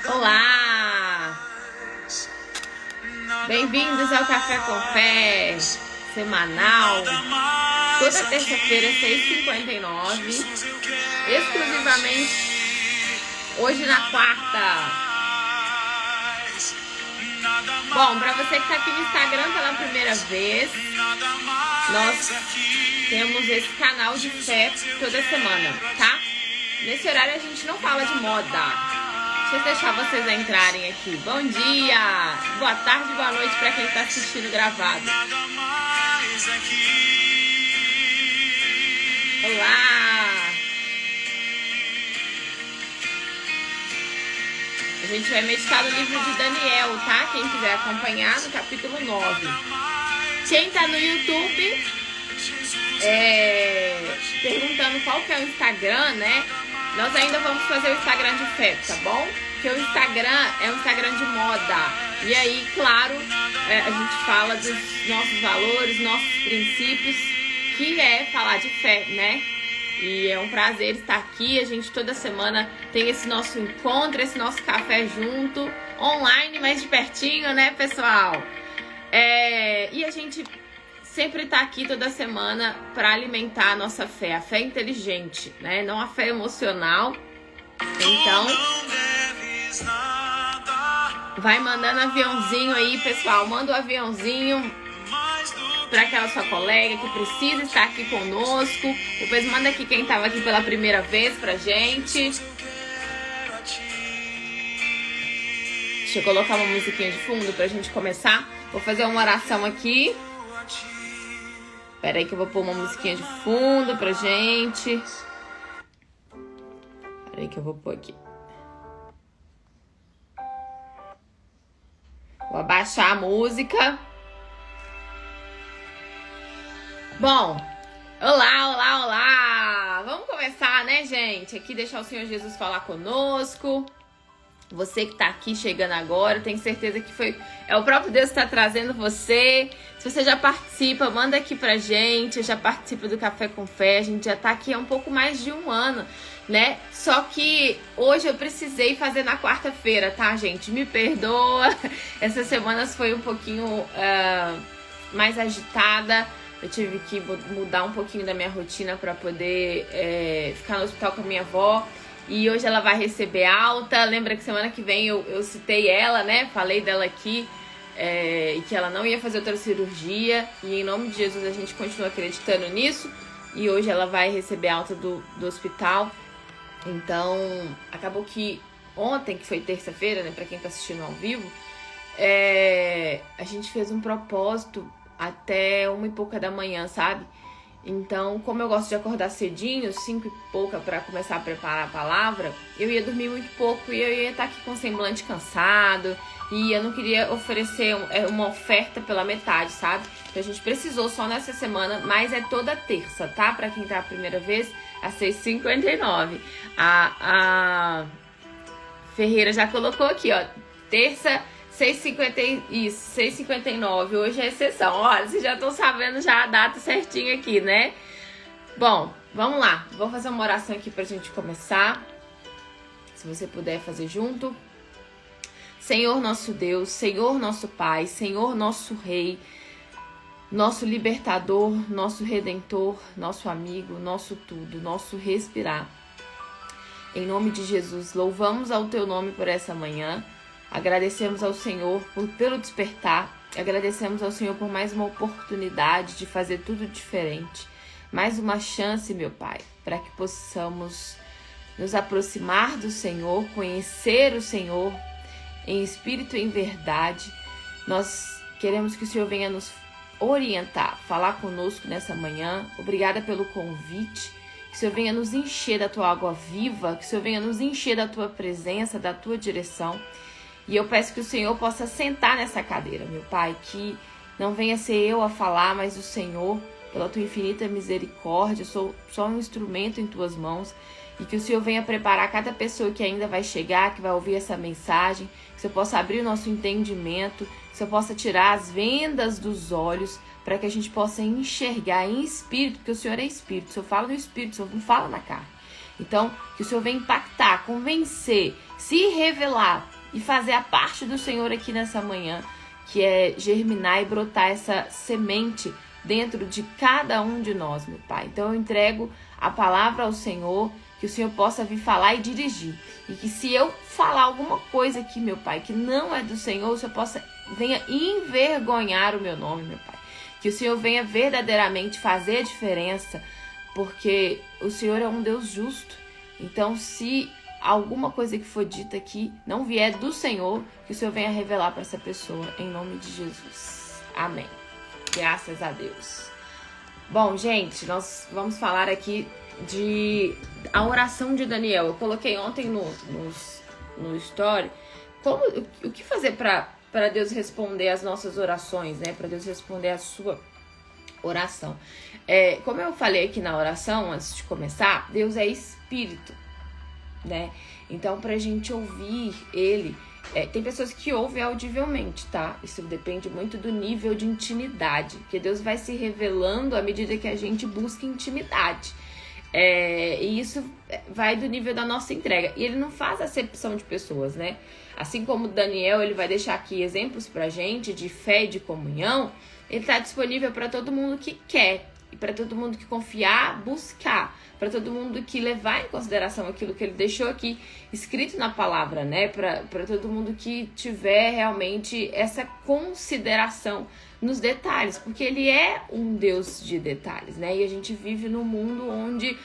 Olá! Bem-vindos ao Café com Fé semanal, toda terça-feira, 6h59, exclusivamente hoje na quarta. Bom, para você que está aqui no Instagram pela primeira vez, nós temos esse canal de fé toda semana, tá? Nesse horário a gente não fala de moda. Deixa eu deixar vocês entrarem aqui. Bom dia, boa tarde, boa noite para quem está assistindo gravado. Olá! A gente vai meditar no livro de Daniel, tá? Quem quiser acompanhar, no capítulo 9. Quem tá no YouTube perguntando qual que é o Instagram, né? Nós ainda vamos fazer o Instagram de fé, tá bom? Porque o Instagram é um Instagram de moda. E aí, claro, a gente fala dos nossos valores, nossos princípios, que é falar de fé, né? E é um prazer estar aqui. A gente toda semana tem esse nosso encontro, esse nosso café junto, online, mas de pertinho, né, pessoal? E a gente sempre tá aqui toda semana para alimentar a nossa fé, a fé inteligente, né? Não a fé emocional. Então, vai mandando aviãozinho aí, pessoal. Manda o aviãozinho para aquela sua colega que precisa estar aqui conosco. Depois manda aqui quem estava aqui pela primeira vez pra gente. Deixa eu colocar uma musiquinha de fundo pra gente começar. Vou fazer uma oração aqui. Espera aí que eu vou pôr uma musiquinha de fundo pra gente. Espera aí que eu vou pôr aqui. Vou abaixar a música. Bom, olá! Vamos começar, né, gente? Aqui deixar o Senhor Jesus falar conosco. Você que tá aqui chegando agora, tenho certeza que é o próprio Deus que tá trazendo você. Se você já participa, manda aqui pra gente. Eu já participo do Café com Fé. A gente já tá aqui há um pouco mais de um ano, né? Só que hoje eu precisei fazer na quarta-feira, tá, gente? Me perdoa. Essas semanas foi um pouquinho mais agitada. Eu tive que mudar um pouquinho da minha rotina para poder ficar no hospital com a minha avó. E hoje ela vai receber alta. Lembra que semana que vem eu citei ela, né? Falei dela aqui e que ela não ia fazer outra cirurgia. E em nome de Jesus a gente continua acreditando nisso. E hoje ela vai receber alta do hospital. Então, acabou que ontem, que foi terça-feira, né? Pra quem tá assistindo ao vivo, a gente fez um propósito até 1h pouca da manhã, sabe? Então, como eu gosto de acordar cedinho, 5h pouca, para começar a preparar a palavra, eu ia dormir muito pouco e eu ia estar aqui com o semblante cansado. E eu não queria oferecer uma oferta pela metade, sabe? Então a gente precisou só nessa semana, mas é toda terça, tá? Pra quem tá a primeira vez, às 6h59. A Ferreira já colocou aqui, ó. Terça, 6h59, hoje é exceção. Olha, vocês já estão sabendo já a data certinha aqui, né? Bom, vamos lá. Vou fazer uma oração aqui pra gente começar. Se você puder fazer junto. Senhor nosso Deus, Senhor nosso Pai, Senhor nosso Rei, nosso libertador, nosso redentor, nosso amigo, nosso tudo, nosso respirar. Em nome de Jesus, louvamos ao teu nome por essa manhã. Agradecemos ao Senhor pelo despertar. Agradecemos ao Senhor por mais uma oportunidade de fazer tudo diferente. Mais uma chance, meu Pai, para que possamos nos aproximar do Senhor, conhecer o Senhor em espírito e em verdade. Nós queremos que o Senhor venha nos orientar, falar conosco nessa manhã. Obrigada pelo convite. Que o Senhor venha nos encher da tua água viva, que o Senhor venha nos encher da tua presença, da tua direção. E eu peço que o Senhor possa sentar nessa cadeira, meu Pai, que não venha ser eu a falar, mas o Senhor, pela tua infinita misericórdia. Eu sou só um instrumento em tuas mãos. E que o Senhor venha preparar cada pessoa que ainda vai chegar, que vai ouvir essa mensagem, que o Senhor possa abrir o nosso entendimento, que o Senhor possa tirar as vendas dos olhos, para que a gente possa enxergar em espírito, porque o Senhor é espírito. O Senhor fala no espírito, o Senhor não fala na carne. Então, que o Senhor venha impactar, convencer, se revelar e fazer a parte do Senhor aqui nessa manhã, que é germinar e brotar essa semente dentro de cada um de nós, meu Pai. Então eu entrego a palavra ao Senhor, que o Senhor possa vir falar e dirigir. E que se eu falar alguma coisa aqui, meu Pai, que não é do Senhor, o Senhor venha envergonhar o meu nome, meu Pai. Que o Senhor venha verdadeiramente fazer a diferença, porque o Senhor é um Deus justo. Então, se alguma coisa que for dita aqui não vier do Senhor, que o Senhor venha revelar para essa pessoa, em nome de Jesus. Amém. Graças a Deus. Bom, gente, nós vamos falar aqui de a oração de Daniel. Eu coloquei ontem no story o que fazer para Deus responder as nossas orações, né? Para Deus responder a sua oração. Como eu falei aqui na oração, antes de começar, Deus é espírito, né? Então, pra gente ouvir ele, tem pessoas que ouvem audivelmente, tá? Isso depende muito do nível de intimidade, porque Deus vai se revelando à medida que a gente busca intimidade. E isso vai do nível da nossa entrega. E ele não faz acepção de pessoas, né? Assim como Daniel, ele vai deixar aqui exemplos pra gente de fé e de comunhão. Ele está disponível para todo mundo que quer, e para todo mundo que confiar, buscar, para todo mundo que levar em consideração aquilo que ele deixou aqui escrito na palavra, né? Para todo mundo que tiver realmente essa consideração nos detalhes, porque ele é um Deus de detalhes, né? E a gente vive num mundo onde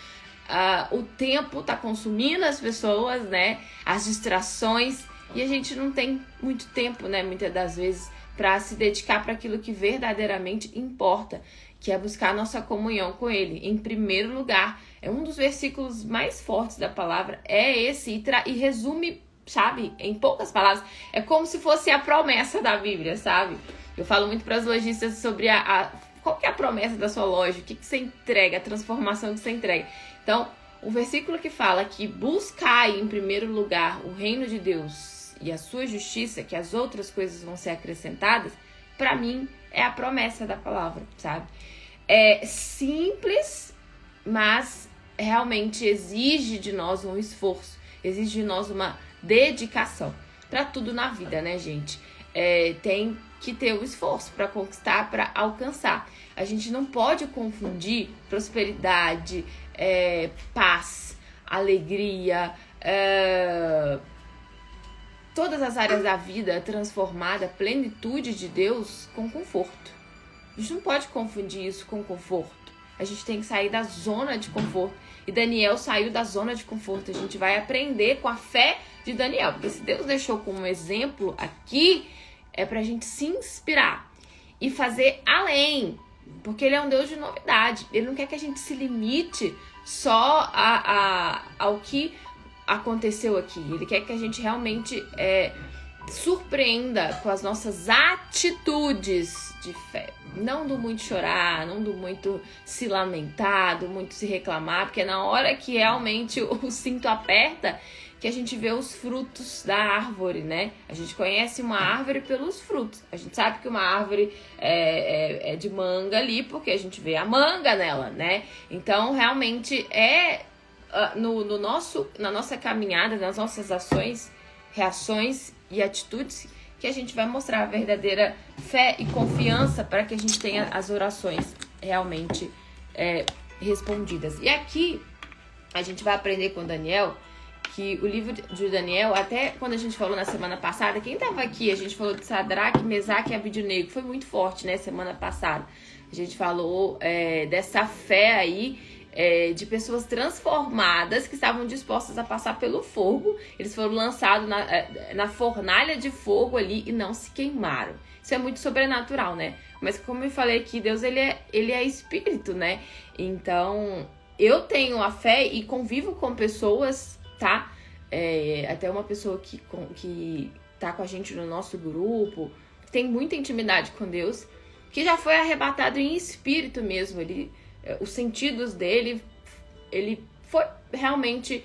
o tempo está consumindo as pessoas, né? As distrações, e a gente não tem muito tempo, né? Muitas das vezes, para se dedicar para aquilo que verdadeiramente importa, que é buscar a nossa comunhão com Ele. Em primeiro lugar, é um dos versículos mais fortes da palavra, é esse, e resume, sabe, em poucas palavras, é como se fosse a promessa da Bíblia, sabe? Eu falo muito para as lojistas sobre qual que é a promessa da sua loja, o que você entrega, a transformação que você entrega. Então, o versículo que fala que buscai em primeiro lugar o reino de Deus e a sua justiça, que as outras coisas vão ser acrescentadas, para mim é a promessa da palavra, sabe? É simples, mas realmente exige de nós um esforço, exige de nós uma dedicação. Para tudo na vida, né, gente? Tem que ter o esforço para conquistar, para alcançar. A gente não pode confundir prosperidade, paz, alegria, todas as áreas da vida transformada, a plenitude de Deus com conforto. A gente não pode confundir isso com conforto. A gente tem que sair da zona de conforto. E Daniel saiu da zona de conforto. A gente vai aprender com a fé de Daniel. Porque se Deus deixou como exemplo aqui, é pra gente se inspirar e fazer além. Porque ele é um Deus de novidade. Ele não quer que a gente se limite só ao que aconteceu aqui. Ele quer que a gente realmente surpreenda com as nossas atitudes de fé. Não do muito chorar, não do muito se lamentar, do muito se reclamar, porque é na hora que realmente o cinto aperta que a gente vê os frutos da árvore, né? A gente conhece uma árvore pelos frutos. A gente sabe que uma árvore é de manga ali, porque a gente vê a manga nela, né? Então, realmente na nossa caminhada, nas nossas ações, reações e atitudes, que a gente vai mostrar a verdadeira fé e confiança para que a gente tenha as orações realmente respondidas. E aqui a gente vai aprender com Daniel que o livro de Daniel, até quando a gente falou na semana passada, quem estava aqui, a gente falou de Sadraque, Mesaque e Abednego, foi muito forte, né, semana passada. A gente falou dessa fé aí, de pessoas transformadas que estavam dispostas a passar pelo fogo. Eles foram lançados na fornalha de fogo ali e não se queimaram. Isso é muito sobrenatural, né? Mas como eu falei aqui, Deus ele é espírito, né? Então eu tenho a fé e convivo com pessoas, tá? Até uma pessoa que tá com a gente no nosso grupo, que tem muita intimidade com Deus, que já foi arrebatado em espírito mesmo. Os sentidos dele, ele foi realmente,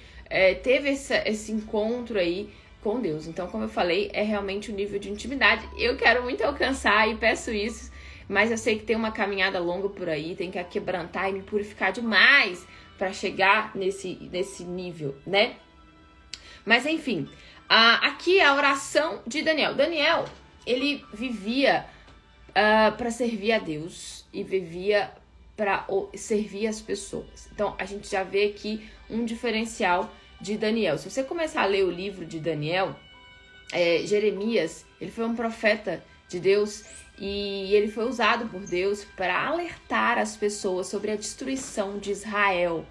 teve esse encontro aí com Deus. Então, como eu falei, é realmente um nível de intimidade. Eu quero muito alcançar e peço isso, mas eu sei que tem uma caminhada longa por aí, tem que quebrantar e me purificar demais para chegar nesse nível, né? Mas enfim, aqui a oração de Daniel. Daniel, ele vivia para servir a Deus e vivia para servir as pessoas. Então, a gente já vê aqui um diferencial de Daniel. Se você começar a ler o livro de Daniel, Jeremias, ele foi um profeta de Deus e ele foi usado por Deus para alertar as pessoas sobre a destruição de Israel.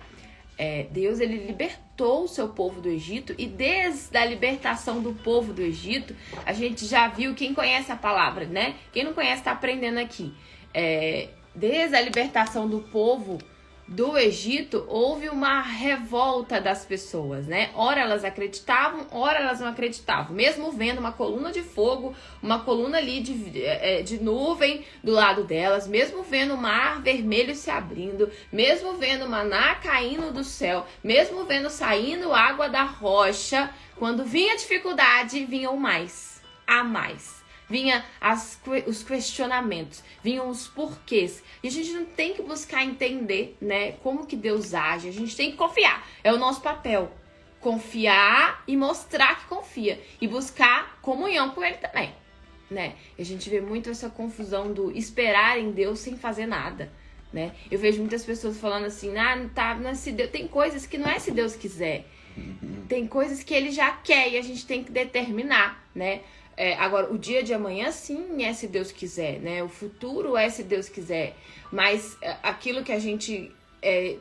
Deus, ele libertou o seu povo do Egito, e desde a libertação do povo do Egito, a gente já viu, quem conhece a palavra, né? Quem não conhece está aprendendo aqui. Desde a libertação do povo do Egito, houve uma revolta das pessoas, né? Ora elas acreditavam, ora elas não acreditavam. Mesmo vendo uma coluna de fogo, uma coluna ali de nuvem do lado delas, mesmo vendo o mar vermelho se abrindo, mesmo vendo maná caindo do céu, mesmo vendo saindo água da rocha, quando vinha dificuldade, vinha o mais, a mais. Vinha os questionamentos, vinham os porquês. E a gente não tem que buscar entender, né, como que Deus age. A gente tem que confiar. É o nosso papel. Confiar e mostrar que confia. E buscar comunhão com Ele também, né? E a gente vê muito essa confusão do esperar em Deus sem fazer nada, né? Eu vejo muitas pessoas falando assim, se Deus... Tem coisas que não é se Deus quiser. Tem coisas que Ele já quer e a gente tem que determinar, né? Agora, o dia de amanhã, sim, é se Deus quiser, né? O futuro é se Deus quiser. Mas aquilo que a gente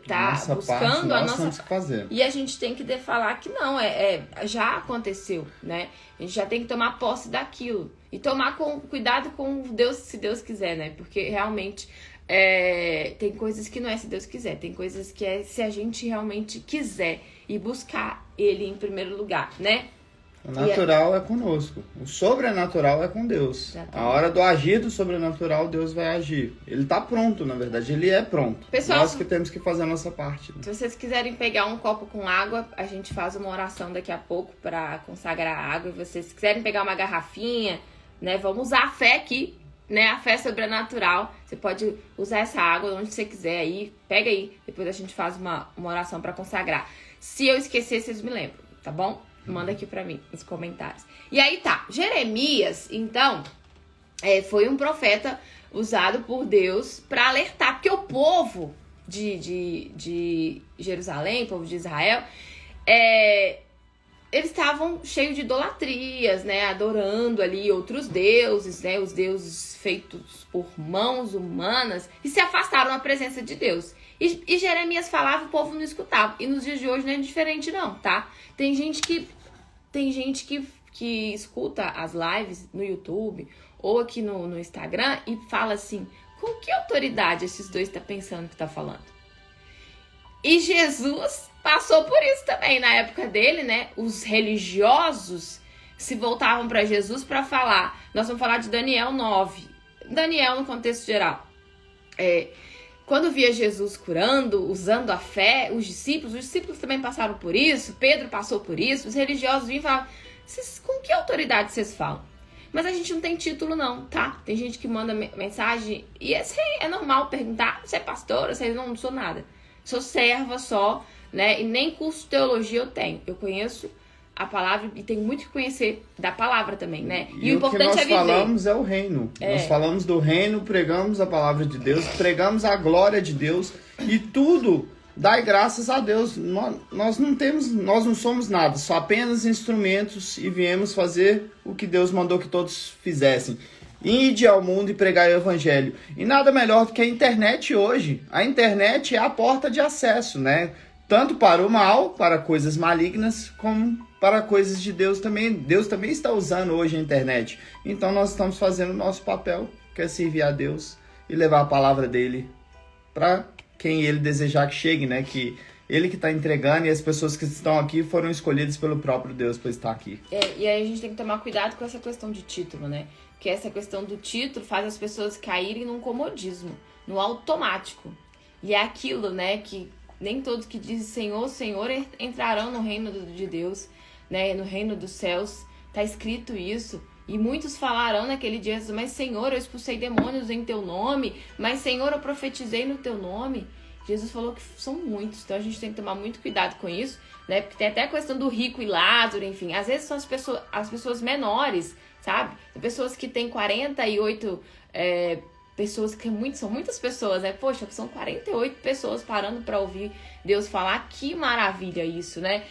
tá nossa buscando, parte, nós temos que fazer. E a gente tem que falar que não, já aconteceu, né? A gente já tem que tomar posse daquilo. E tomar cuidado com Deus, se Deus quiser, né? Porque realmente tem coisas que não é se Deus quiser. Tem coisas que é se a gente realmente quiser e buscar Ele em primeiro lugar, né? O natural é conosco. O sobrenatural é com Deus. Exatamente. A hora do agir do sobrenatural, Deus vai agir. Ele está pronto, na verdade. Ele é pronto. Pessoal, nós que temos que fazer a nossa parte. Né? Se vocês quiserem pegar um copo com água, a gente faz uma oração daqui a pouco para consagrar a água. E vocês quiserem pegar uma garrafinha, né? Vamos usar a fé aqui, né? A fé sobrenatural. Você pode usar essa água onde você quiser aí. Pega aí. Depois a gente faz uma oração para consagrar. Se eu esquecer, vocês me lembram, tá bom? Manda aqui pra mim, nos comentários. E aí tá, Jeremias, então, foi um profeta usado por Deus pra alertar. Porque o povo de Jerusalém, o povo de Israel, eles estavam cheios de idolatrias, né? Adorando ali outros deuses, né? Os deuses feitos por mãos humanas. E se afastaram da presença de Deus. E Jeremias falava, o povo não escutava. E nos dias de hoje não é diferente não, tá? Tem gente que escuta as lives no YouTube ou aqui no Instagram e fala assim, com que autoridade esses dois estão pensando que tá falando? E Jesus passou por isso também na época dele, né? Os religiosos se voltavam para Jesus para falar. Nós vamos falar de Daniel 9. Daniel no contexto geral. Quando via Jesus curando, usando a fé, os discípulos também passaram por isso, Pedro passou por isso, os religiosos vinham e falavam, com que autoridade vocês falam? Mas a gente não tem título não, tá? Tem gente que manda mensagem e é normal perguntar, você é pastora, você não sou nada. Sou serva só, né? E nem curso de teologia eu tenho. Eu conheço a palavra e tenho muito que conhecer da palavra também, né? E o importante é viver. Nós falamos é o reino. Nós falamos do reino, pregamos a palavra de Deus, pregamos a glória de Deus e tudo dai graças a Deus. Nós não somos nada, só apenas instrumentos e viemos fazer o que Deus mandou que todos fizessem. Ide ao mundo e pregar o evangelho. E nada melhor do que a internet hoje. A internet é a porta de acesso, né? Tanto para o mal, para coisas malignas, como para coisas de Deus também. Deus também está usando hoje a internet. Então nós estamos fazendo o nosso papel, que é servir a Deus e levar a palavra dele para quem ele desejar que chegue, né? Que ele que está entregando e as pessoas que estão aqui foram escolhidas pelo próprio Deus para estar aqui. E aí a gente tem que tomar cuidado com essa questão de título, né? Porque essa questão do título faz as pessoas caírem num comodismo, no automático. E é aquilo, né, que nem todos que dizem Senhor, Senhor entrarão no reino de Deus, né, no reino dos céus. Tá escrito isso. E muitos falarão naquele dia, mas Senhor, eu expulsei demônios em teu nome, mas Senhor, eu profetizei no teu nome. Jesus falou que são muitos, então a gente tem que tomar muito cuidado com isso, né? Porque tem até a questão do rico e Lázaro, enfim. Às vezes são as pessoas menores, sabe? Tem pessoas que têm 48 pessoas, que são muitas pessoas, né? Poxa, são 48 pessoas parando para ouvir Deus falar. Que maravilha isso, né?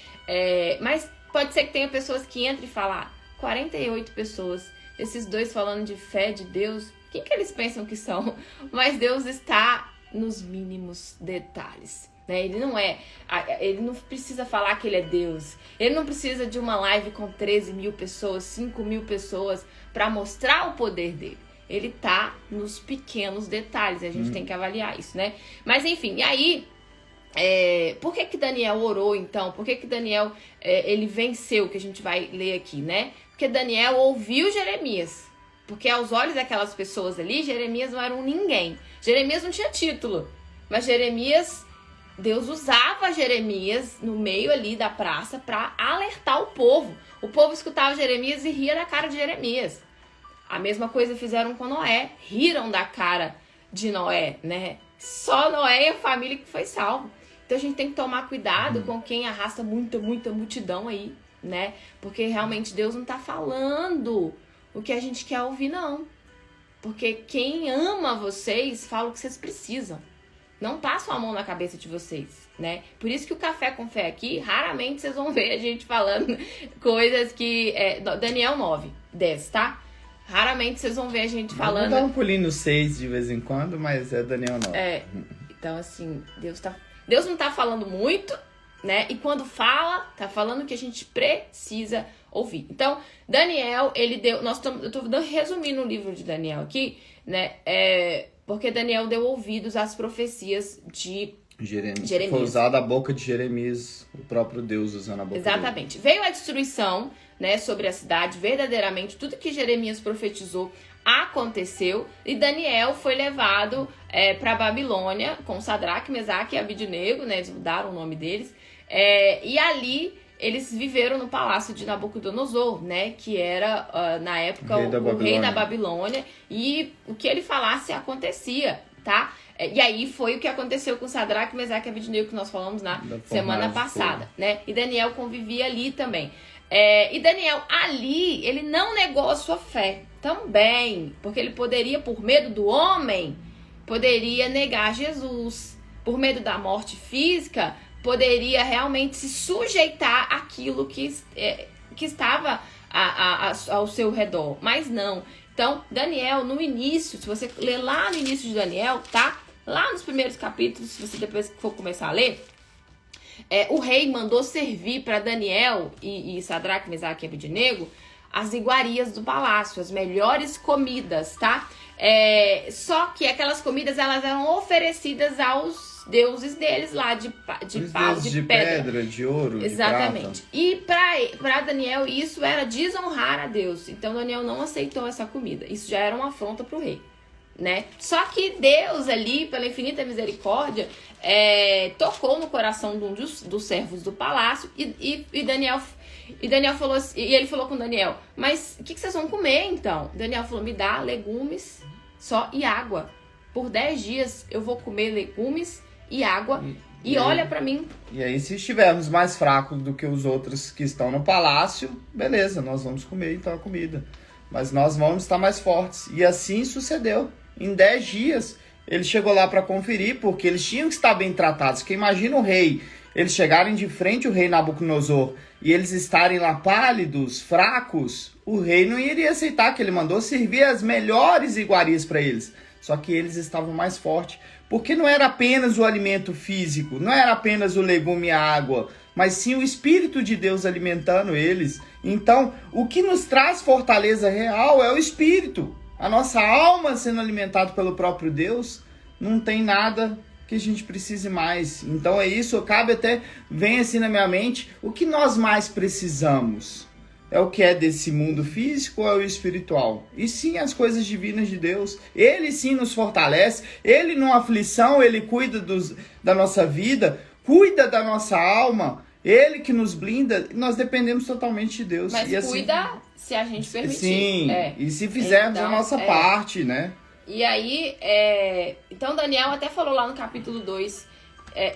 Mas pode ser que tenha pessoas que entrem e falam, 48 pessoas, esses dois falando de fé, de Deus, quem que eles pensam que são? Mas Deus está nos mínimos detalhes, né? Ele não precisa falar que ele é Deus, ele não precisa de uma live com 13 mil pessoas, 5 mil pessoas para mostrar o poder dele. Ele tá nos pequenos detalhes, a gente tem que avaliar isso, né? Mas enfim, e aí, por que Daniel orou então? Por que Daniel, ele venceu, que a gente vai ler aqui, né? Porque Daniel ouviu Jeremias. Porque aos olhos daquelas pessoas ali, Jeremias não era um ninguém. Jeremias não tinha título. Mas Deus usava Jeremias no meio ali da praça para alertar o povo. O povo escutava Jeremias e ria da cara de Jeremias. A mesma coisa fizeram com Noé. Riram da cara de Noé, né? Só Noé e a família que foi salvo. Então a gente tem que tomar cuidado com quem arrasta muita multidão aí, né? Porque realmente Deus não tá falando o que a gente quer ouvir, não. Porque quem ama vocês fala o que vocês precisam. Não passam a mão na cabeça de vocês, né? Por isso que o Café com Fé aqui, raramente vocês vão ver a gente falando coisas que... Daniel 9, 10, tá? Raramente vocês vão ver a gente falando... Vou dar um pulinho no 6 de vez em quando, mas é Daniel 9. Então assim, Deus não tá falando muito, né? E quando fala, tá falando que a gente precisa ouvir. Então, Daniel, ele deu... eu tô resumindo o livro de Daniel aqui, né? Porque Daniel deu ouvidos às profecias de Jeremias. Foi usada a boca de Jeremias, o próprio Deus usando a boca dele. Exatamente. Veio a destruição, né, sobre a cidade, verdadeiramente, tudo que Jeremias profetizou aconteceu, e Daniel foi levado para Babilônia com Sadraque, Mesaque e Abidnego, né? Eles mudaram o nome deles. E ali eles viveram no palácio de Nabucodonosor, né? Que era, na época, o rei da Babilônia. E o que ele falasse acontecia, tá? E aí foi o que aconteceu com Sadraque, Mesaque e Abidnego, que nós falamos na semana passada, né? E Daniel convivia ali também. E Daniel, ali, ele não negou a sua fé também. Porque ele poderia, por medo do homem, poderia negar Jesus. Por medo da morte física, poderia realmente se sujeitar àquilo que estava ao seu redor. Mas não. Então, Daniel, no início, se você ler lá no início de Daniel, tá? Lá nos primeiros capítulos, se você depois for começar a ler, o rei mandou servir para Daniel e Sadraque, Mesaque e Abidnego as iguarias do palácio, as melhores comidas, tá? Só que aquelas comidas, elas eram oferecidas aos deuses deles lá de pedra, de ouro, exatamente. De prata. E para Daniel isso era desonrar a Deus. Então Daniel não aceitou essa comida. Isso já era uma afronta para o rei, né? Só que Deus ali, pela infinita misericórdia, tocou no coração de um dos servos do palácio e Daniel falou assim, e ele falou com Daniel: mas o que vocês vão comer então? Daniel falou: me dá legumes só e água. Por 10 dias eu vou comer legumes e água. E olha pra mim. E aí, se estivermos mais fracos do que os outros que estão no palácio, beleza, nós vamos comer então a comida. Mas nós vamos estar mais fortes. E assim sucedeu. Em 10 dias, ele chegou lá para conferir, porque eles tinham que estar bem tratados. Porque imagina o rei, eles chegarem de frente ao rei Nabucodonosor e eles estarem lá pálidos, fracos, o rei não iria aceitar, que ele mandou servir as melhores iguarias para eles. Só que eles estavam mais fortes. Porque não era apenas o alimento físico, não era apenas o legume e a água, mas sim o Espírito de Deus alimentando eles. Então, o que nos traz fortaleza real é o Espírito. A nossa alma sendo alimentada pelo próprio Deus, não tem nada que a gente precise mais. Então é isso, vem assim na minha mente, o que nós mais precisamos? É o que é desse mundo físico ou é o espiritual? E sim, as coisas divinas de Deus. Ele sim nos fortalece. Ele, numa aflição, ele cuida da nossa vida, cuida da nossa alma. Ele que nos blinda. Nós dependemos totalmente de Deus. Mas e cuida assim, se a gente permitir. Sim, e se fizermos a nossa parte, né? E aí, então Daniel até falou lá no capítulo 2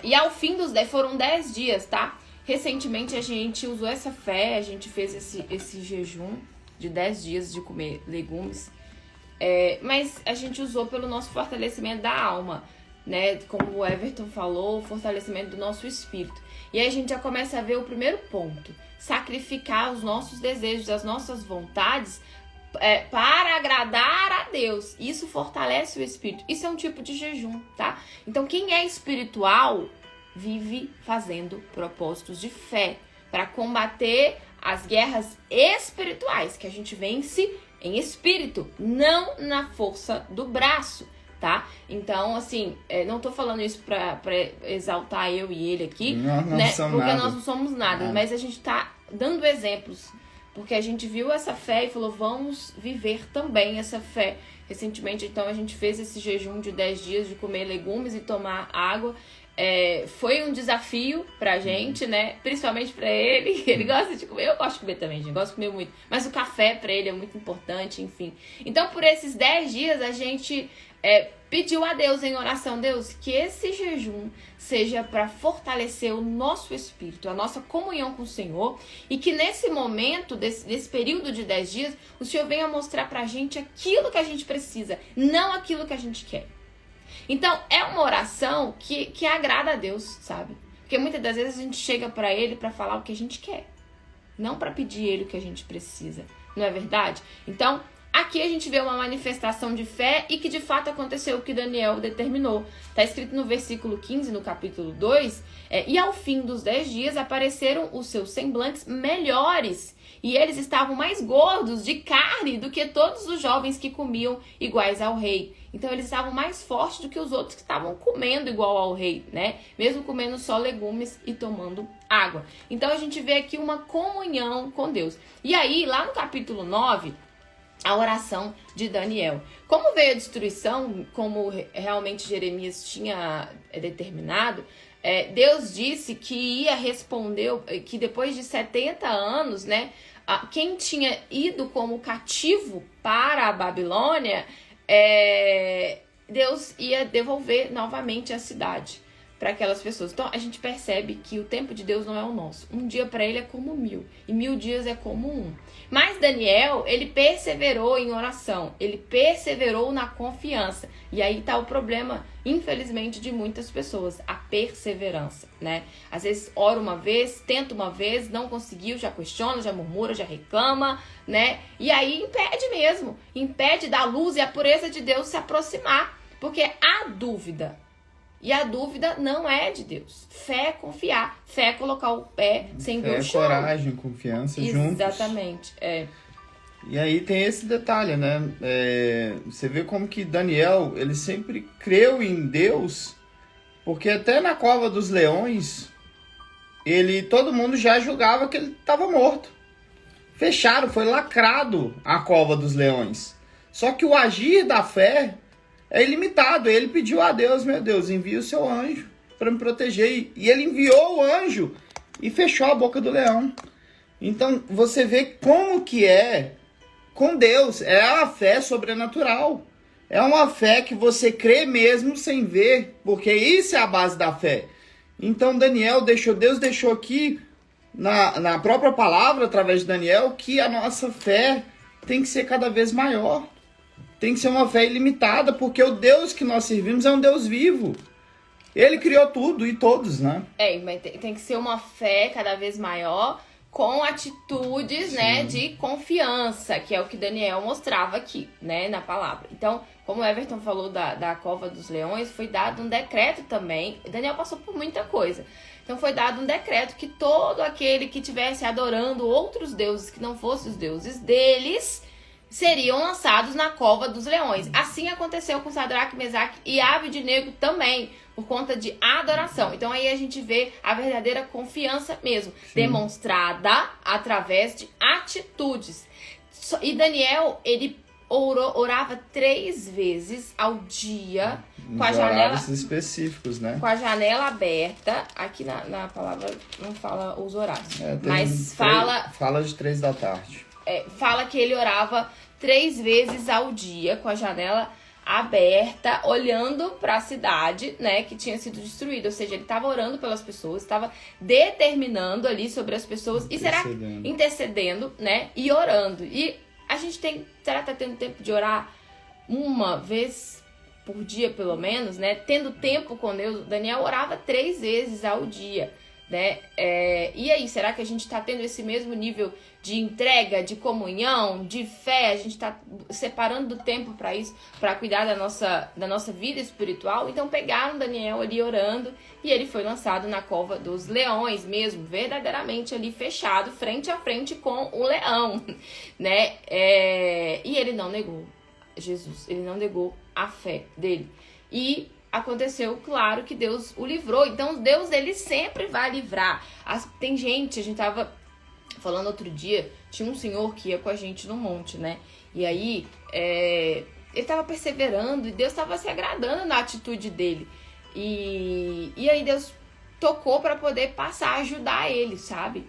E ao fim foram 10 dias, tá? Recentemente a gente usou essa fé, a gente fez esse jejum de 10 dias de comer legumes. Mas a gente usou pelo nosso fortalecimento da alma, né? Como o Everton falou, o fortalecimento do nosso espírito. E aí a gente já começa a ver o primeiro ponto: sacrificar os nossos desejos, as nossas vontades para agradar a Deus. Isso fortalece o espírito. Isso é um tipo de jejum, tá? Então quem é espiritual vive fazendo propósitos de fé para combater as guerras espirituais, que a gente vence em espírito, não na força do braço, tá? Então, assim, não tô falando isso pra exaltar eu e ele aqui, né? Porque nós não somos nada, mas a gente tá dando exemplos, porque a gente viu essa fé e falou, vamos viver também essa fé. Recentemente, então, a gente fez esse jejum de 10 dias de comer legumes e tomar água. Foi um desafio pra gente, né? Principalmente pra ele. Ele gosta de comer. Eu gosto de comer também, gente. Gosto de comer muito. Mas o café pra ele é muito importante, enfim. Então, por esses 10 dias, a gente pediu a Deus em oração: Deus, que esse jejum seja para fortalecer o nosso espírito, a nossa comunhão com o Senhor, e que nesse momento, desse período de 10 dias, o Senhor venha mostrar pra gente aquilo que a gente precisa, não aquilo que a gente quer. Então, é uma oração que agrada a Deus, sabe? Porque muitas das vezes a gente chega pra Ele pra falar o que a gente quer, não pra pedir Ele o que a gente precisa. Não é verdade? Então, aqui a gente vê uma manifestação de fé e que de fato aconteceu o que Daniel determinou. Está escrito no versículo 15, no capítulo 2, e ao fim dos 10 dias apareceram os seus semblantes melhores, e eles estavam mais gordos de carne do que todos os jovens que comiam iguais ao rei. Então eles estavam mais fortes do que os outros que estavam comendo igual ao rei, né? Mesmo comendo só legumes e tomando água. Então a gente vê aqui uma comunhão com Deus. E aí, lá no capítulo 9, a oração de Daniel. Como veio a destruição, como realmente Jeremias tinha determinado, Deus disse que ia responder, que depois de 70 anos, né, quem tinha ido como cativo para a Babilônia, Deus ia devolver novamente a cidade para aquelas pessoas. Então a gente percebe que o tempo de Deus não é o nosso. Um dia para ele é como 1000 e 1000 dias é como um. Mas Daniel, ele perseverou em oração, ele perseverou na confiança. E aí tá o problema, infelizmente, de muitas pessoas, a perseverança, né? Às vezes ora uma vez, tenta uma vez, não conseguiu, já questiona, já murmura, já reclama, né? E aí impede mesmo, impede da luz e a pureza de Deus se aproximar, porque há dúvida. E a dúvida não é de Deus. Fé é confiar. Fé é colocar o pé sem ver o chão. Coragem, confiança juntos. Exatamente. E aí tem esse detalhe, né? Você vê como que Daniel, ele sempre creu em Deus, porque até na cova dos leões, todo mundo já julgava que ele estava morto. Fecharam, foi lacrado a cova dos leões. Só que o agir da fé é ilimitado. Ele pediu a Deus, meu Deus, envia o seu anjo para me proteger. E ele enviou o anjo e fechou a boca do leão. Então, você vê como que é com Deus. É a fé sobrenatural. É uma fé que você crê mesmo sem ver, porque isso é a base da fé. Então, Deus deixou aqui, na própria palavra, através de Daniel, que a nossa fé tem que ser cada vez maior. Tem que ser uma fé ilimitada, porque o Deus que nós servimos é um Deus vivo. Ele criou tudo e todos, né? Mas tem que ser uma fé cada vez maior, com atitudes, né, de confiança, que é o que Daniel mostrava aqui, né, na palavra. Então, como o Everton falou da cova dos leões, foi dado um decreto também. Daniel passou por muita coisa. Então foi dado um decreto que todo aquele que estivesse adorando outros deuses que não fossem os deuses deles seriam lançados na cova dos leões. Assim aconteceu com Sadraque, Mesaque e Abednego também, por conta de adoração. Então aí a gente vê a verdadeira confiança mesmo, demonstrada através de atitudes. E Daniel, ele orava 3 vezes ao dia, com a janela específicos, né? Com a janela aberta. Aqui na palavra não fala os horários, mas fala de 3 da tarde. Fala que ele orava 3 vezes ao dia, com a janela aberta, olhando para a cidade, né, que tinha sido destruída. Ou seja, ele estava orando pelas pessoas, estava determinando ali sobre as pessoas, e será intercedendo, né, e orando. E a gente será que tá tendo tempo de orar uma vez por dia, pelo menos, né, tendo tempo com Deus? Daniel orava 3 vezes ao dia, né? E aí, será que a gente está tendo esse mesmo nível de entrega, de comunhão, de fé? A gente está separando do tempo para isso, para cuidar da nossa vida espiritual? Então pegaram Daniel ali orando, e ele foi lançado na cova dos leões mesmo, verdadeiramente ali fechado, frente a frente com o leão, né? E ele não negou Jesus, ele não negou a fé dele. E aconteceu, claro, que Deus o livrou. Então Deus, ele sempre vai livrar. Tem gente, a gente tava falando outro dia, tinha um senhor que ia com a gente no monte, né? E aí ele tava perseverando, e Deus tava se agradando na atitude dele. E aí Deus tocou para poder passar a ajudar ele, sabe?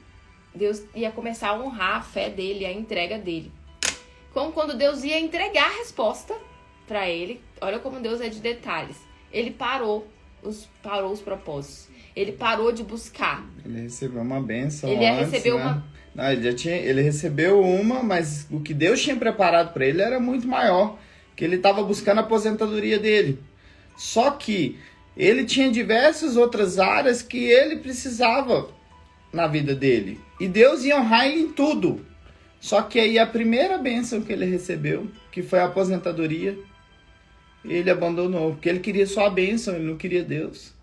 Deus ia começar a honrar a fé dele, a entrega dele. Como quando Deus ia entregar a resposta para ele, olha como Deus é de detalhes. Ele parou os propósitos. Ele parou de buscar. Ele recebeu uma bênção. Ele antes, recebeu né? uma. Não, ele recebeu uma, mas o que Deus tinha preparado para ele era muito maior. Que ele estava buscando a aposentadoria dele. Só que ele tinha diversas outras áreas que ele precisava na vida dele. E Deus ia honrar ele em tudo. Só que aí a primeira bênção que ele recebeu, que foi a aposentadoria, ele abandonou. Porque ele queria só a bênção, ele não queria Deus.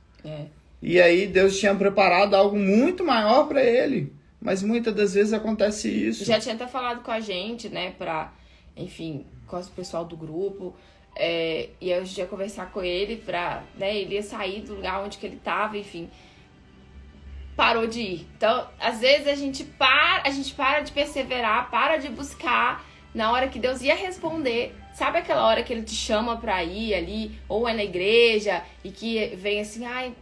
E aí Deus tinha preparado algo muito maior para ele. Mas muitas das vezes acontece isso. Já tinha até falado com a gente, né, enfim, com o pessoal do grupo. E eu já ia conversar com ele né, ele ia sair do lugar onde que ele estava, enfim. Parou de ir. Então, às vezes a gente para de perseverar, para de buscar na hora que Deus ia responder. Sabe aquela hora que ele te chama pra ir ali, ou é na igreja, e que vem assim, ai,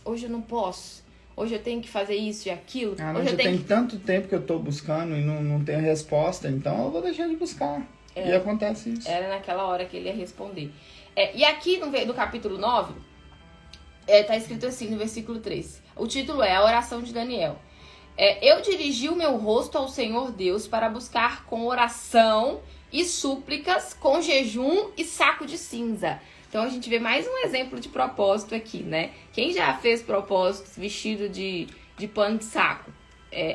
hoje eu não posso, hoje eu tenho que fazer isso e aquilo. Hoje eu tenho tanto tempo que eu tô buscando e não tenho resposta, então eu vou deixar de buscar. E acontece isso. Era naquela hora que ele ia responder. E aqui no capítulo 9, tá escrito assim no versículo 3. O título é A Oração de Daniel. Eu dirigi o meu rosto ao Senhor Deus para buscar com oração e súplicas, com jejum e saco de cinza. Então a gente vê mais um exemplo de propósito aqui, né? Quem já fez propósitos vestido de pano de saco?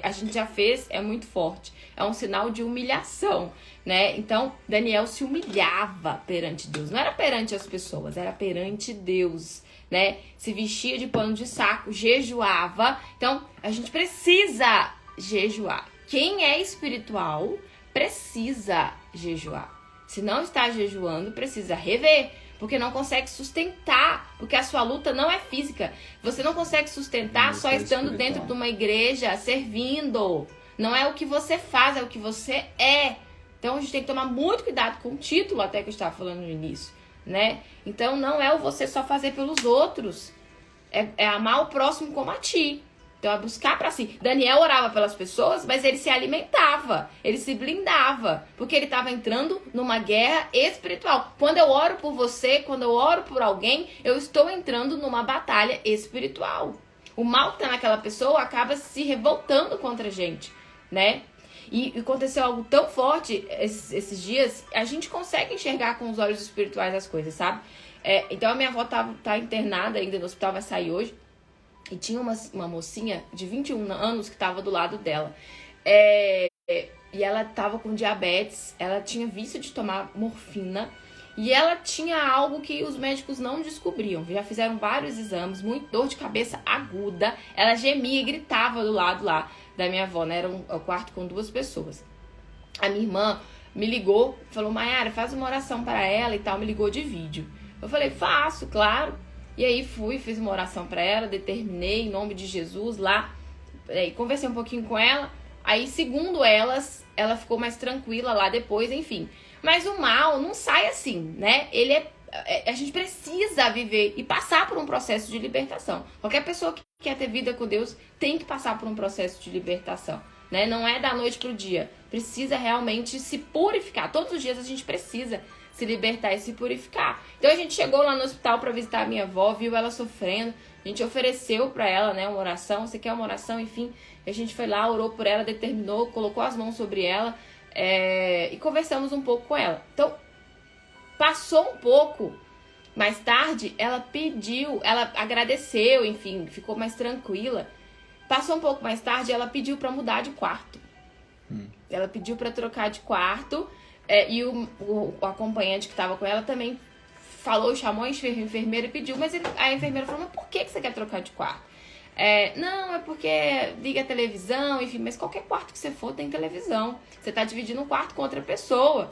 A gente já fez, é muito forte. É um sinal de humilhação, né? Então Daniel se humilhava perante Deus. Não era perante as pessoas, era perante Deus, né? Se vestia de pano de saco, jejuava. Então, a gente precisa jejuar. Quem é espiritual precisa jejuar. Se não está jejuando, precisa rever, porque não consegue sustentar, porque a sua luta não é física. Você não consegue sustentar só estando dentro de uma igreja, servindo. Não é o que você faz, é o que você é. Então, a gente tem que tomar muito cuidado com o título, até que eu estava falando no início, né? Então não é o você só fazer pelos outros, é amar o próximo como a ti. Então é buscar pra si. Daniel orava pelas pessoas, mas ele se alimentava, ele se blindava, porque ele estava entrando numa guerra espiritual. Quando eu oro por você, quando eu oro por alguém, eu estou entrando numa batalha espiritual. O mal que tá naquela pessoa acaba se revoltando contra a gente, né? E aconteceu algo tão forte esses dias, a gente consegue enxergar com os olhos espirituais as coisas, sabe? Então a minha avó tá internada ainda no hospital, vai sair hoje. E tinha uma mocinha de 21 anos que tava do lado dela. E ela tava com diabetes, ela tinha vício de tomar morfina. E ela tinha algo que os médicos não descobriam. Já fizeram vários exames, muito dor de cabeça aguda. Ela gemia e gritava do lado lá da minha avó, né? Era um quarto com 2 pessoas. A minha irmã me ligou, falou, Mayara, faz uma oração para ela e tal. Me ligou de vídeo. Eu falei, faço, claro. E aí fiz uma oração para ela, determinei em nome de Jesus lá. Conversei um pouquinho com ela. Aí, segundo ela ficou mais tranquila lá depois, enfim. Mas o mal não sai assim, né? A gente precisa viver e passar por um processo de libertação. Qualquer pessoa que quer ter vida com Deus tem que passar por um processo de libertação, né? Não é da noite pro dia. Precisa realmente se purificar. Todos os dias a gente precisa se libertar e se purificar. Então a gente chegou lá no hospital para visitar a minha avó, viu ela sofrendo, a gente ofereceu para ela, né, uma oração, você quer uma oração, enfim, a gente foi lá, orou por ela, determinou, colocou as mãos sobre ela e conversamos um pouco com ela. Então, passou um pouco, mais tarde, ela pediu, ela agradeceu, enfim, ficou mais tranquila. Passou um pouco mais tarde, ela pediu para mudar de quarto. Ela pediu para trocar de quarto e o acompanhante que estava com ela também falou, chamou a enfermeira e pediu, mas a enfermeira falou, mas por que você quer trocar de quarto? Não, é porque liga a televisão, enfim, mas qualquer quarto que você for tem televisão. Você tá dividindo um quarto com outra pessoa.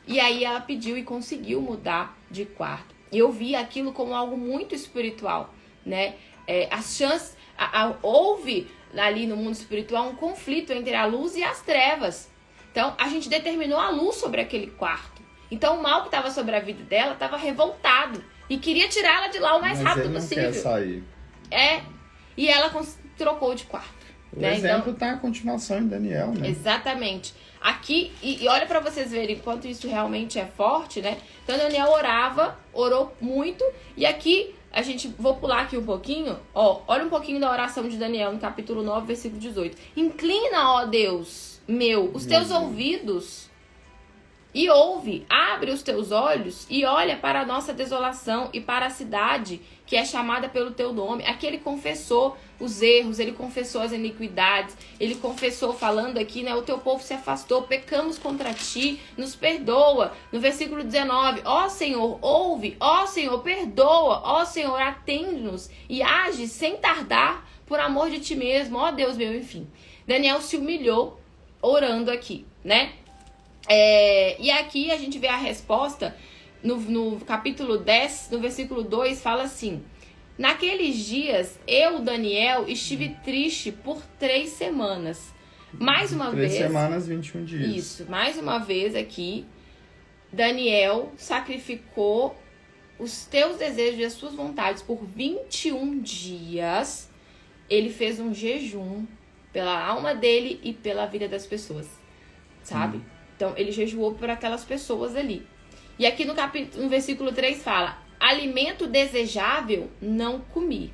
E aí ela pediu e conseguiu mudar de quarto. E eu vi aquilo como algo muito espiritual, né? As chances, houve ali no mundo espiritual um conflito entre a luz e as trevas. Então a gente determinou a luz sobre aquele quarto. Então o mal que estava sobre a vida dela estava revoltado e queria tirá-la de lá o mais rápido possível. Quer sair. E ela trocou de quarto. O exemplo tá a continuação em Daniel, né? Exatamente. Aqui, e olha para vocês verem quanto isso realmente é forte, né? Então Daniel orou muito, e aqui vou pular aqui um pouquinho, olha um pouquinho da oração de Daniel no capítulo 9, versículo 18. Inclina, ó Deus meu, os teus ouvidos e ouve, abre os teus olhos e olha para a nossa desolação e para a cidade que é chamada pelo teu nome. Aqui ele confessou os erros, ele confessou as iniquidades, ele confessou, falando aqui, né, o teu povo se afastou, pecamos contra ti, nos perdoa. No versículo 19, ó Senhor, ouve, ó Senhor, perdoa, ó Senhor, atende-nos e age sem tardar por amor de ti mesmo, ó Deus meu, enfim. Daniel se humilhou orando aqui, né? E aqui a gente vê a resposta no capítulo 10, no versículo 2, fala assim: naqueles dias, eu, Daniel, estive triste por 3 semanas. Mais uma vez... 3 semanas, 21 dias. Isso, mais uma vez aqui, Daniel sacrificou os teus desejos e as suas vontades por 21 dias. Ele fez um jejum pela alma dele e pela vida das pessoas, sabe? Então, ele jejuou por aquelas pessoas ali. E aqui no versículo 3 fala: alimento desejável não comi,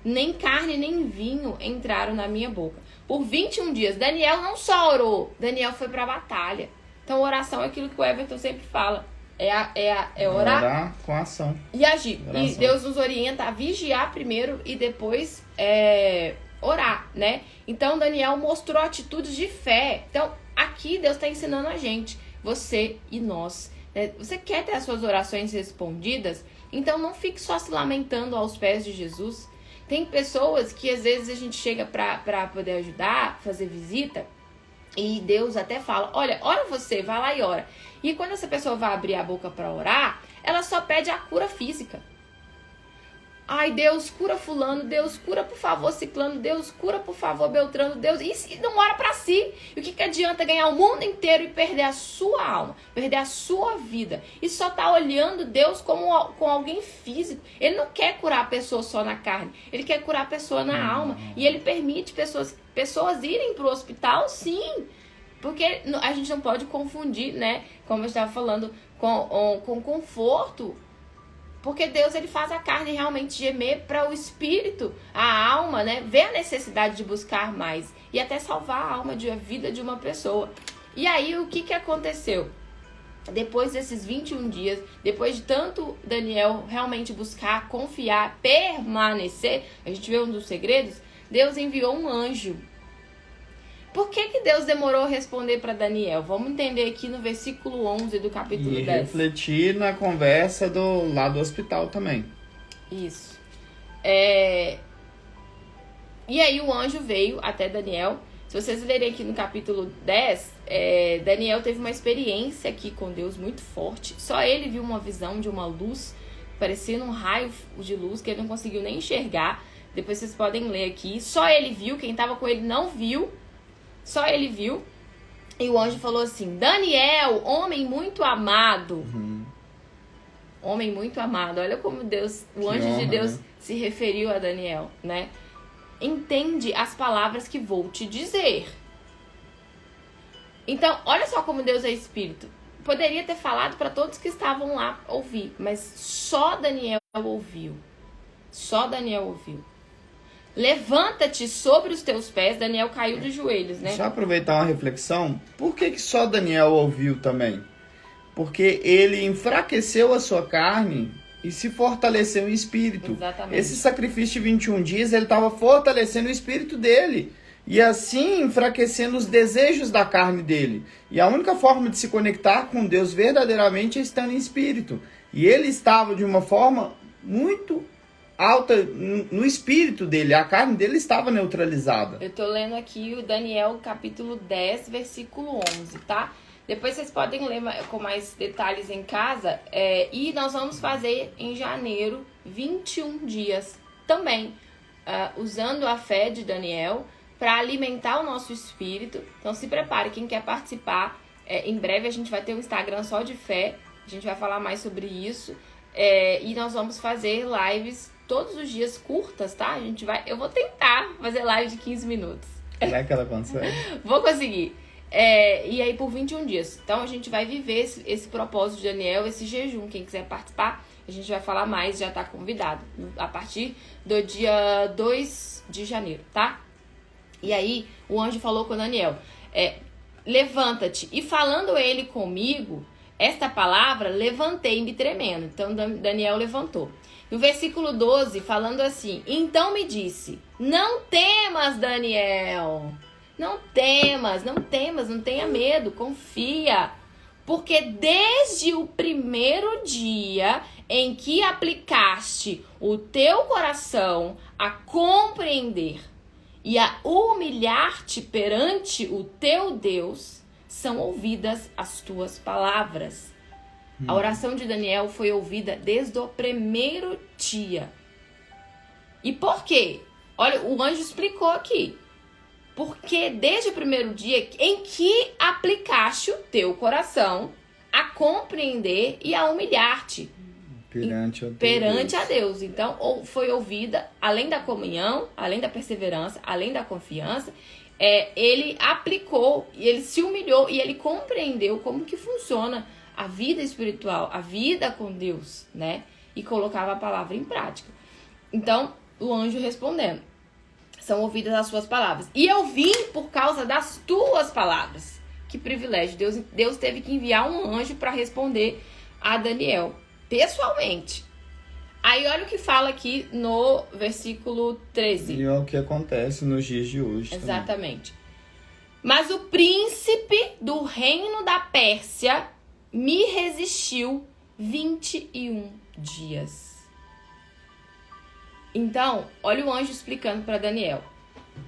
nem carne nem vinho entraram na minha boca. Por 21 dias. Daniel não só orou, Daniel foi pra batalha. Então, oração é aquilo que o Everton sempre fala. É orar com ação. E agir. Oração. E Deus nos orienta a vigiar primeiro e depois orar, né? Então, Daniel mostrou atitudes de fé. Então, aqui Deus está ensinando a gente, você e nós. Você quer ter as suas orações respondidas? Então não fique só se lamentando aos pés de Jesus. Tem pessoas que às vezes a gente chega para poder ajudar, fazer visita, e Deus até fala: olha, ora você, vai lá e ora. E quando essa pessoa vai abrir a boca para orar, ela só pede a cura física. Ai, Deus, cura fulano, Deus, cura por favor ciclano, Deus, cura por favor beltrano, Deus, e não ora pra si. E o que adianta ganhar o mundo inteiro e perder a sua alma, perder a sua vida? E só tá olhando Deus com alguém físico. Ele não quer curar a pessoa só na carne, ele quer curar a pessoa na alma. E ele permite pessoas irem pro hospital, sim. Porque a gente não pode confundir, né, como eu estava falando, com conforto. Porque Deus, ele faz a carne realmente gemer para o espírito, a alma, né, ver a necessidade de buscar mais e até salvar a alma, a vida de uma pessoa. E aí, o que aconteceu? Depois desses 21 dias, depois de tanto Daniel realmente buscar, confiar, permanecer, a gente vê um dos segredos, Deus enviou um anjo. Por que Deus demorou a responder para Daniel? Vamos entender aqui no versículo 11 do capítulo 10. E refletir na conversa lá do hospital também. Isso. E aí o anjo veio até Daniel. Se vocês lerem aqui no capítulo 10, Daniel teve uma experiência aqui com Deus muito forte. Só ele viu uma visão de uma luz, parecendo um raio de luz que ele não conseguiu nem enxergar. Depois vocês podem ler aqui. Só ele viu, quem estava com ele não viu. Só ele viu. E o anjo falou assim: Daniel, homem muito amado. Homem muito amado. Olha como Deus, o anjo de Deus, né, se referiu a Daniel, né? Entende as palavras que vou te dizer. Então, olha só como Deus é espírito. poderia ter falado para todos que estavam lá ouvir, mas só Daniel ouviu. Só Daniel ouviu. Levanta-te sobre os teus pés. Daniel caiu de joelhos, né? Deixa eu aproveitar uma reflexão. Por que só Daniel ouviu também? Porque ele enfraqueceu a sua carne e se fortaleceu em espírito. Exatamente. Esse sacrifício de 21 dias, ele estava fortalecendo o espírito dele. E assim enfraquecendo os desejos da carne dele. E a única forma de se conectar com Deus verdadeiramente é estando em espírito. E ele estava de uma forma muito alta no espírito dele. A carne dele estava neutralizada. Eu tô lendo aqui o Daniel capítulo 10, versículo 11, tá? Depois vocês podem ler com mais detalhes em casa. E nós vamos fazer em janeiro 21 dias também. Usando a fé de Daniel para alimentar o nosso espírito. Então se prepare, quem quer participar. Em breve a gente vai ter um Instagram só de fé. A gente vai falar mais sobre isso. E nós vamos fazer lives todos os dias curtas, tá? Eu vou tentar fazer live de 15 minutos. Será que ela consegue? Vou conseguir. E aí por 21 dias. Então a gente vai viver esse propósito de Daniel, esse jejum. Quem quiser participar, a gente vai falar mais, já tá convidado. A partir do dia 2 de janeiro, tá? E aí o anjo falou com Daniel, levanta-te. E falando ele comigo, esta palavra, levantei-me tremendo. Então Daniel levantou. No versículo 12, falando assim, então me disse, não temas, Daniel. Não temas, não tenha medo, confia. Porque desde o primeiro dia em que aplicaste o teu coração a compreender e a humilhar-te perante o teu Deus, são ouvidas as tuas palavras. A oração de Daniel foi ouvida desde o primeiro dia. E por quê? Olha, o anjo explicou aqui. Porque desde o primeiro dia em que aplicaste o teu coração a compreender e a humilhar-te perante a Deus. Então, foi ouvida, além da comunhão, além da perseverança, além da confiança, ele aplicou, e ele se humilhou e ele compreendeu como que funciona a vida espiritual, a vida com Deus, né? E colocava a palavra em prática. Então, o anjo respondendo, são ouvidas as suas palavras. E eu vim por causa das tuas palavras. Que privilégio. Deus teve que enviar um anjo para responder a Daniel, pessoalmente. Aí olha o que fala aqui no versículo 13. E é o que acontece nos dias de hoje. Exatamente. Também. Mas o príncipe do reino da Pérsia me resistiu 21 dias. Então, olha o anjo explicando para Daniel.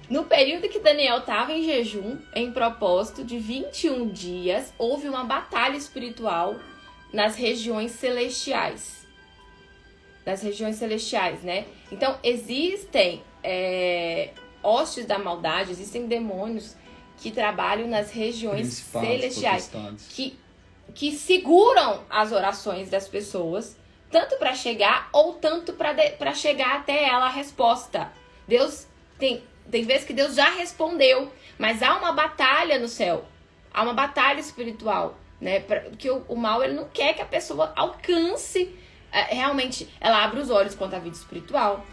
No período que Daniel estava em jejum, em propósito de 21 dias, houve uma batalha espiritual nas regiões celestiais. Nas regiões celestiais, né? Então, existem hostes da maldade, existem demônios que trabalham nas regiões celestiais, que seguram as orações das pessoas, tanto para chegar ou tanto para chegar até ela a resposta. Deus tem vezes que Deus já respondeu, mas há uma batalha no céu, há uma batalha espiritual, né? Que o mal ele não quer que a pessoa alcance realmente, ela abre os olhos quanto à vida espiritual.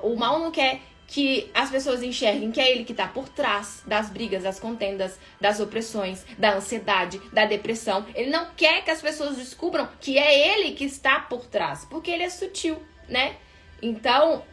O mal não quer que as pessoas enxerguem que é ele que está por trás das brigas, das contendas, das opressões, da ansiedade, da depressão. Ele não quer que as pessoas descubram que é ele que está por trás, porque ele é sutil, né? Então,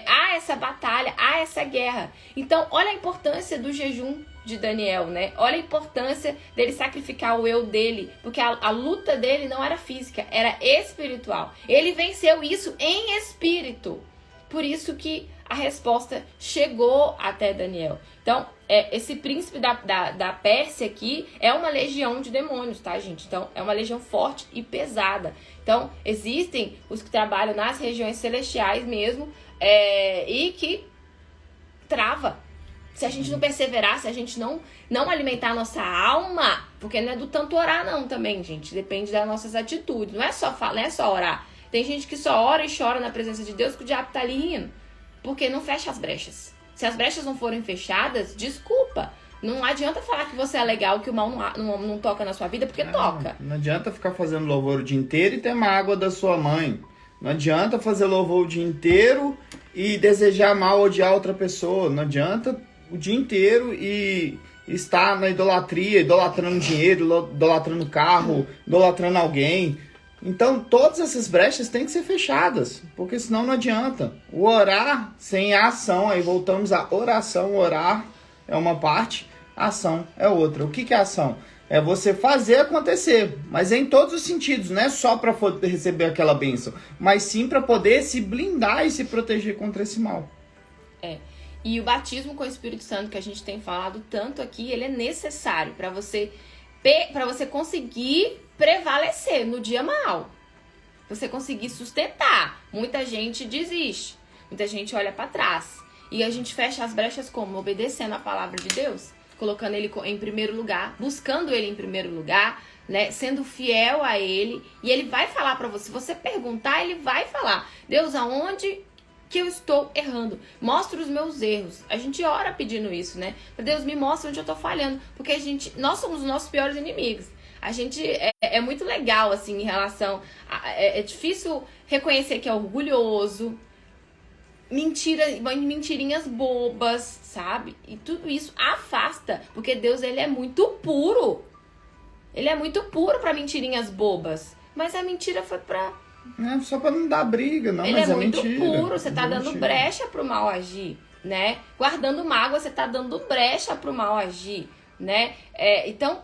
há essa batalha, há essa guerra. Então, olha a importância do jejum de Daniel, né? Olha a importância dele sacrificar o eu dele, porque a luta dele não era física, era espiritual. Ele venceu isso em espírito. Por isso que a resposta chegou até Daniel. Então, esse príncipe da Pérsia aqui é uma legião de demônios, tá, gente? Então, é uma legião forte e pesada. Então, existem os que trabalham nas regiões celestiais mesmo, e que trava. Se a gente não perseverar, se a gente não alimentar a nossa alma, porque não é do tanto orar não também, gente. Depende das nossas atitudes. Não é só falar, não é só orar. Tem gente que só ora e chora na presença de Deus que o diabo tá ali rindo. Porque não fecha as brechas. Se as brechas não forem fechadas, desculpa. Não adianta falar que você é legal, que o mal não toca na sua vida, porque toca. Não adianta ficar fazendo louvor o dia inteiro e ter mágoa da sua mãe. Não adianta fazer louvor o dia inteiro e desejar mal, odiar outra pessoa. Não adianta o dia inteiro e estar na idolatria, idolatrando dinheiro, idolatrando carro, idolatrando alguém. Então, todas essas brechas têm que ser fechadas, porque senão não adianta. O orar sem a ação, aí voltamos à oração, orar é uma parte, a ação é outra. O que é ação? É você fazer acontecer, mas em todos os sentidos, não é só para receber aquela bênção, mas sim para poder se blindar e se proteger contra esse mal. E o batismo com o Espírito Santo que a gente tem falado tanto aqui, ele é necessário para você conseguir prevalecer no dia mal. Você conseguir sustentar. Muita gente desiste. Muita gente olha para trás. E a gente fecha as brechas como? Obedecendo a palavra de Deus. Colocando ele em primeiro lugar. Buscando ele em primeiro lugar. Né? Sendo fiel a ele. E ele vai falar para você. Se você perguntar, ele vai falar. Deus, aonde que eu estou errando? Mostra os meus erros. A gente ora pedindo isso, né? Deus, me mostra onde eu tô falhando. Porque nós somos os nossos piores inimigos. A gente é muito legal, assim, em relação... É difícil reconhecer que é orgulhoso, mentirinhas bobas, sabe? E tudo isso afasta, porque Deus, ele é muito puro. Ele é muito puro pra mentirinhas bobas. Mas a mentira foi pra... Não, só pra não dar briga, não, ele mas é muito mentira. puro, você tá dando brecha pro mal agir, né? Guardando mágoa, você tá dando brecha pro mal agir, né? Então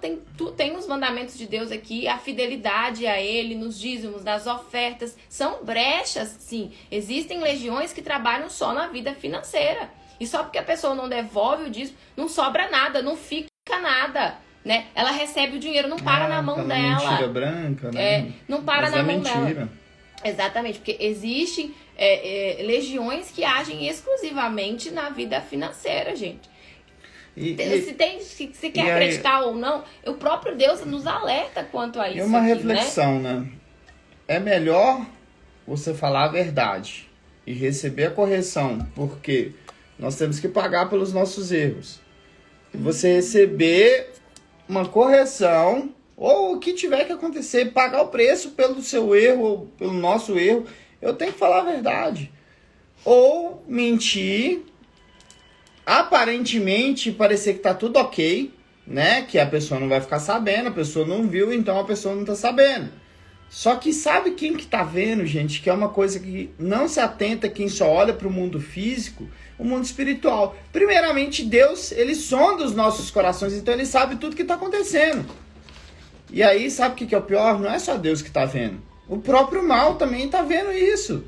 tem os mandamentos de Deus aqui, a fidelidade a ele, nos dízimos, nas ofertas, são brechas, sim. Existem legiões que trabalham só na vida financeira, e só porque a pessoa não devolve o dízimo, não sobra nada, não fica nada, né? Ela recebe o dinheiro, não para na mão dela. Mentira branca, né? Não para na mão mentira. dela. Exatamente, porque existem legiões que agem exclusivamente na vida financeira, gente. Se quer acreditar ou não, o próprio Deus nos alerta quanto a isso. É uma aqui, reflexão, né? É melhor você falar a verdade e receber a correção, porque nós temos que pagar pelos nossos erros. E você receber uma correção, ou o que tiver que acontecer, pagar o preço pelo seu erro ou pelo nosso erro, eu tenho que falar a verdade. Ou mentir, aparentemente parecer que tá tudo ok, né? Que a pessoa não vai ficar sabendo, a pessoa não viu, então a pessoa não tá sabendo. Só que sabe quem que tá vendo, gente? Que é uma coisa que não se atenta quem só olha para o mundo físico, o mundo espiritual. Primeiramente, Deus, ele sonda os nossos corações, então ele sabe tudo que tá acontecendo. E aí, sabe o que é o pior? Não é só Deus que tá vendo. O próprio mal também tá vendo isso.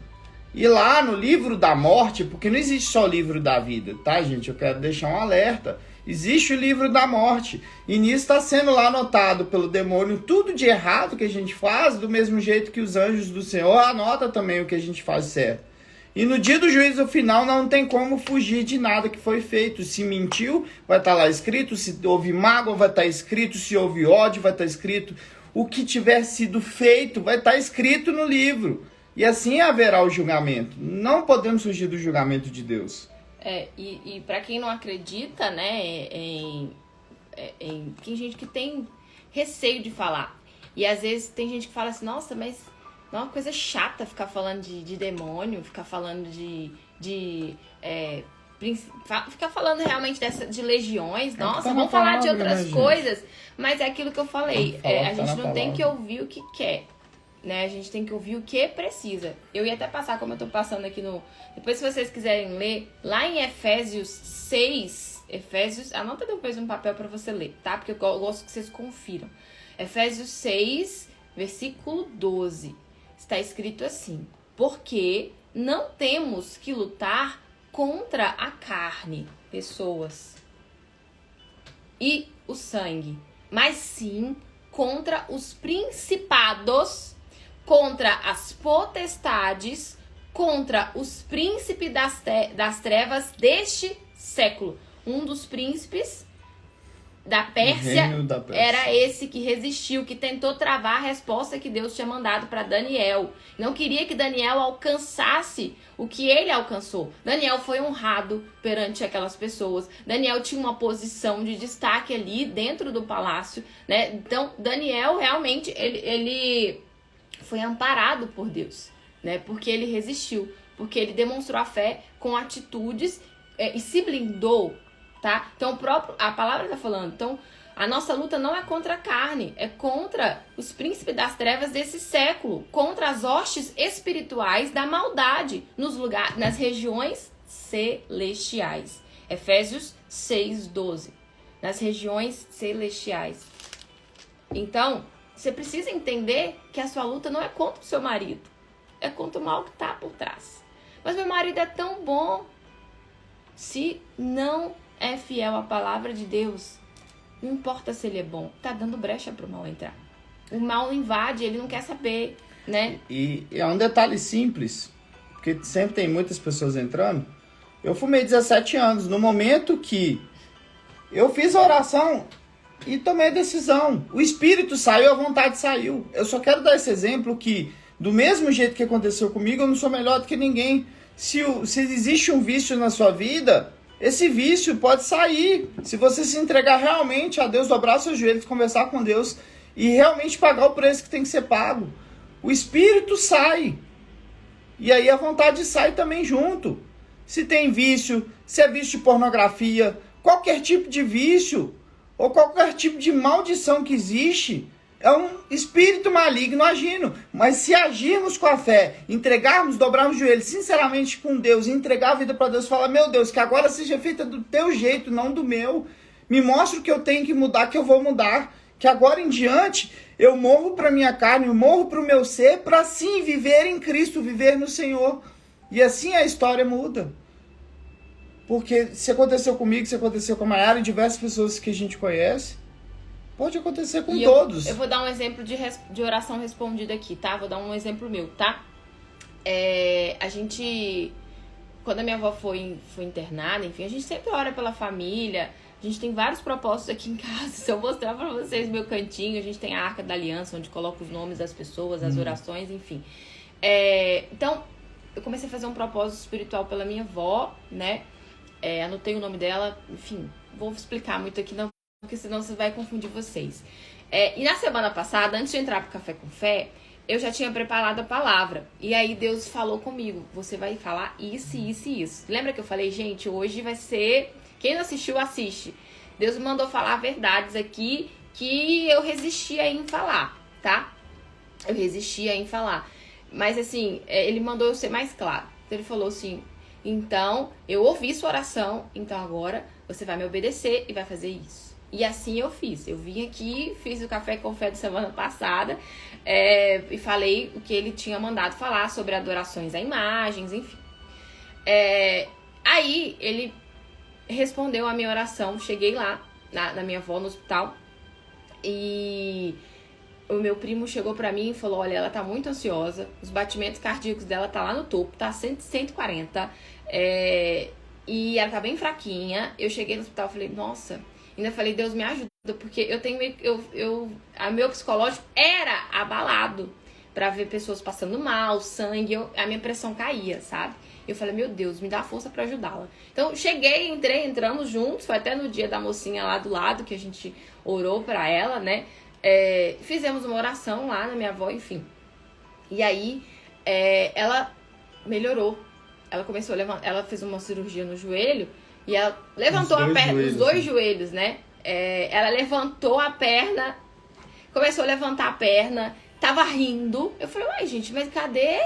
E lá no livro da morte, porque não existe só o livro da vida, tá, gente? Eu quero deixar um alerta. Existe o livro da morte. E nisso está sendo lá anotado pelo demônio tudo de errado que a gente faz, do mesmo jeito que os anjos do Senhor anotam também o que a gente faz certo. E no dia do juízo final não tem como fugir de nada que foi feito. Se mentiu, vai estar lá escrito. Se houve mágoa, vai estar escrito. Se houve ódio, vai estar escrito. O que tiver sido feito, vai estar escrito no livro. E assim haverá o julgamento. Não podemos fugir do julgamento de Deus. E para quem não acredita, né, tem gente que tem receio de falar. E às vezes tem gente que fala assim, nossa, mas é uma coisa chata ficar falando de demônio, ficar falando ficar falando realmente de legiões. Nossa, vamos falar de outras coisas. Mas é aquilo que eu falei, a gente não tem que ouvir o que quer. Né? A gente tem que ouvir o que precisa. Eu ia até passar, como eu tô passando aqui no... Depois, se vocês quiserem ler, lá em Efésios 6... Anota depois um papel para você ler, tá? Porque eu gosto que vocês confiram. Efésios 6, versículo 12. Está escrito assim: porque não temos que lutar contra a carne, pessoas, e o sangue, mas sim contra os principados, contra as potestades, contra os príncipes das trevas deste século. Um dos príncipes da Pérsia era esse que resistiu, que tentou travar a resposta que Deus tinha mandado para Daniel. Não queria que Daniel alcançasse o que ele alcançou. Daniel foi honrado perante aquelas pessoas. Daniel tinha uma posição de destaque ali dentro do palácio, né? Então, Daniel realmente, ele foi amparado por Deus, né? Porque ele resistiu, porque ele demonstrou a fé com atitudes e se blindou, tá? Então, a palavra está falando. Então, a nossa luta não é contra a carne, é contra os príncipes das trevas desse século, contra as hostes espirituais da maldade nas regiões celestiais. Efésios 6:12. Nas regiões celestiais. Então, você precisa entender que a sua luta não é contra o seu marido, é contra o mal que está por trás. Mas meu marido é tão bom. Se não é fiel à palavra de Deus, não importa se ele é bom, tá dando brecha pro mal entrar. O mal invade, ele não quer saber, né? E é um detalhe simples, porque sempre tem muitas pessoas entrando. Eu fumei 17 anos, no momento que eu fiz a oração e tomei a decisão. O espírito saiu, a vontade saiu. Eu só quero dar esse exemplo que, do mesmo jeito que aconteceu comigo, eu não sou melhor do que ninguém. Se existe um vício na sua vida, esse vício pode sair. Se você se entregar realmente a Deus, dobrar seus joelhos, conversar com Deus e realmente pagar o preço que tem que ser pago, o espírito sai. E aí a vontade sai também junto. Se tem vício, se é vício de pornografia, qualquer tipo de vício ou qualquer tipo de maldição que existe, é um espírito maligno agindo. Mas se agirmos com a fé, entregarmos, dobrarmos o joelho sinceramente com Deus, entregar a vida para Deus, falar, meu Deus, que agora seja feita do teu jeito, não do meu. Me mostra o que eu tenho que mudar, que eu vou mudar. Que agora em diante eu morro para minha carne, eu morro para o meu ser, para assim viver em Cristo, viver no Senhor. E assim a história muda. Porque se aconteceu comigo, se aconteceu com a Mayara e diversas pessoas que a gente conhece, pode acontecer com todos. Eu vou dar um exemplo de oração respondida aqui, tá? Vou dar um exemplo meu, tá? A gente, quando a minha avó foi internada, enfim, a gente sempre ora pela família. A gente tem vários propósitos aqui em casa. Se eu mostrar pra vocês meu cantinho, a gente tem a Arca da Aliança, onde coloca os nomes das pessoas, as orações, enfim. Então, eu comecei a fazer um propósito espiritual pela minha avó, né? Anotei o nome dela, enfim, vou explicar muito aqui não, porque senão você vai confundir vocês. E na semana passada, antes de entrar pro Café com Fé, eu já tinha preparado a palavra. E aí Deus falou comigo, você vai falar isso, isso e isso. Lembra que eu falei, gente, hoje vai ser... Quem não assistiu, assiste. Deus me mandou falar verdades aqui que eu resistia em falar, tá? Eu resistia em falar. Mas assim, ele mandou eu ser mais claro. Ele falou assim, então, eu ouvi sua oração, então agora você vai me obedecer e vai fazer isso. E assim eu fiz. Eu vim aqui, fiz o Café com Fé de semana passada e falei o que ele tinha mandado falar sobre adorações a imagens, enfim. Aí ele respondeu a minha oração. Cheguei lá na minha avó no hospital e o meu primo chegou pra mim e falou, olha, ela tá muito ansiosa, os batimentos cardíacos dela tá lá no topo, tá 140, e ela tá bem fraquinha. Eu cheguei no hospital e falei, nossa, ainda falei, Deus me ajuda, porque eu tenho meu psicológico era abalado pra ver pessoas passando mal, sangue, a minha pressão caía, sabe? Eu falei, meu Deus, me dá força pra ajudá-la. Então, cheguei, entramos juntos, foi até no dia da mocinha lá do lado que a gente orou pra ela, né? Fizemos uma oração lá na minha avó, enfim. E aí, ela melhorou. Ela começou a levantar, ela fez uma cirurgia no joelho e ela levantou a perna, os dois joelhos, né? Ela levantou a perna, começou a levantar a perna, tava rindo. Eu falei, uai, gente, mas cadê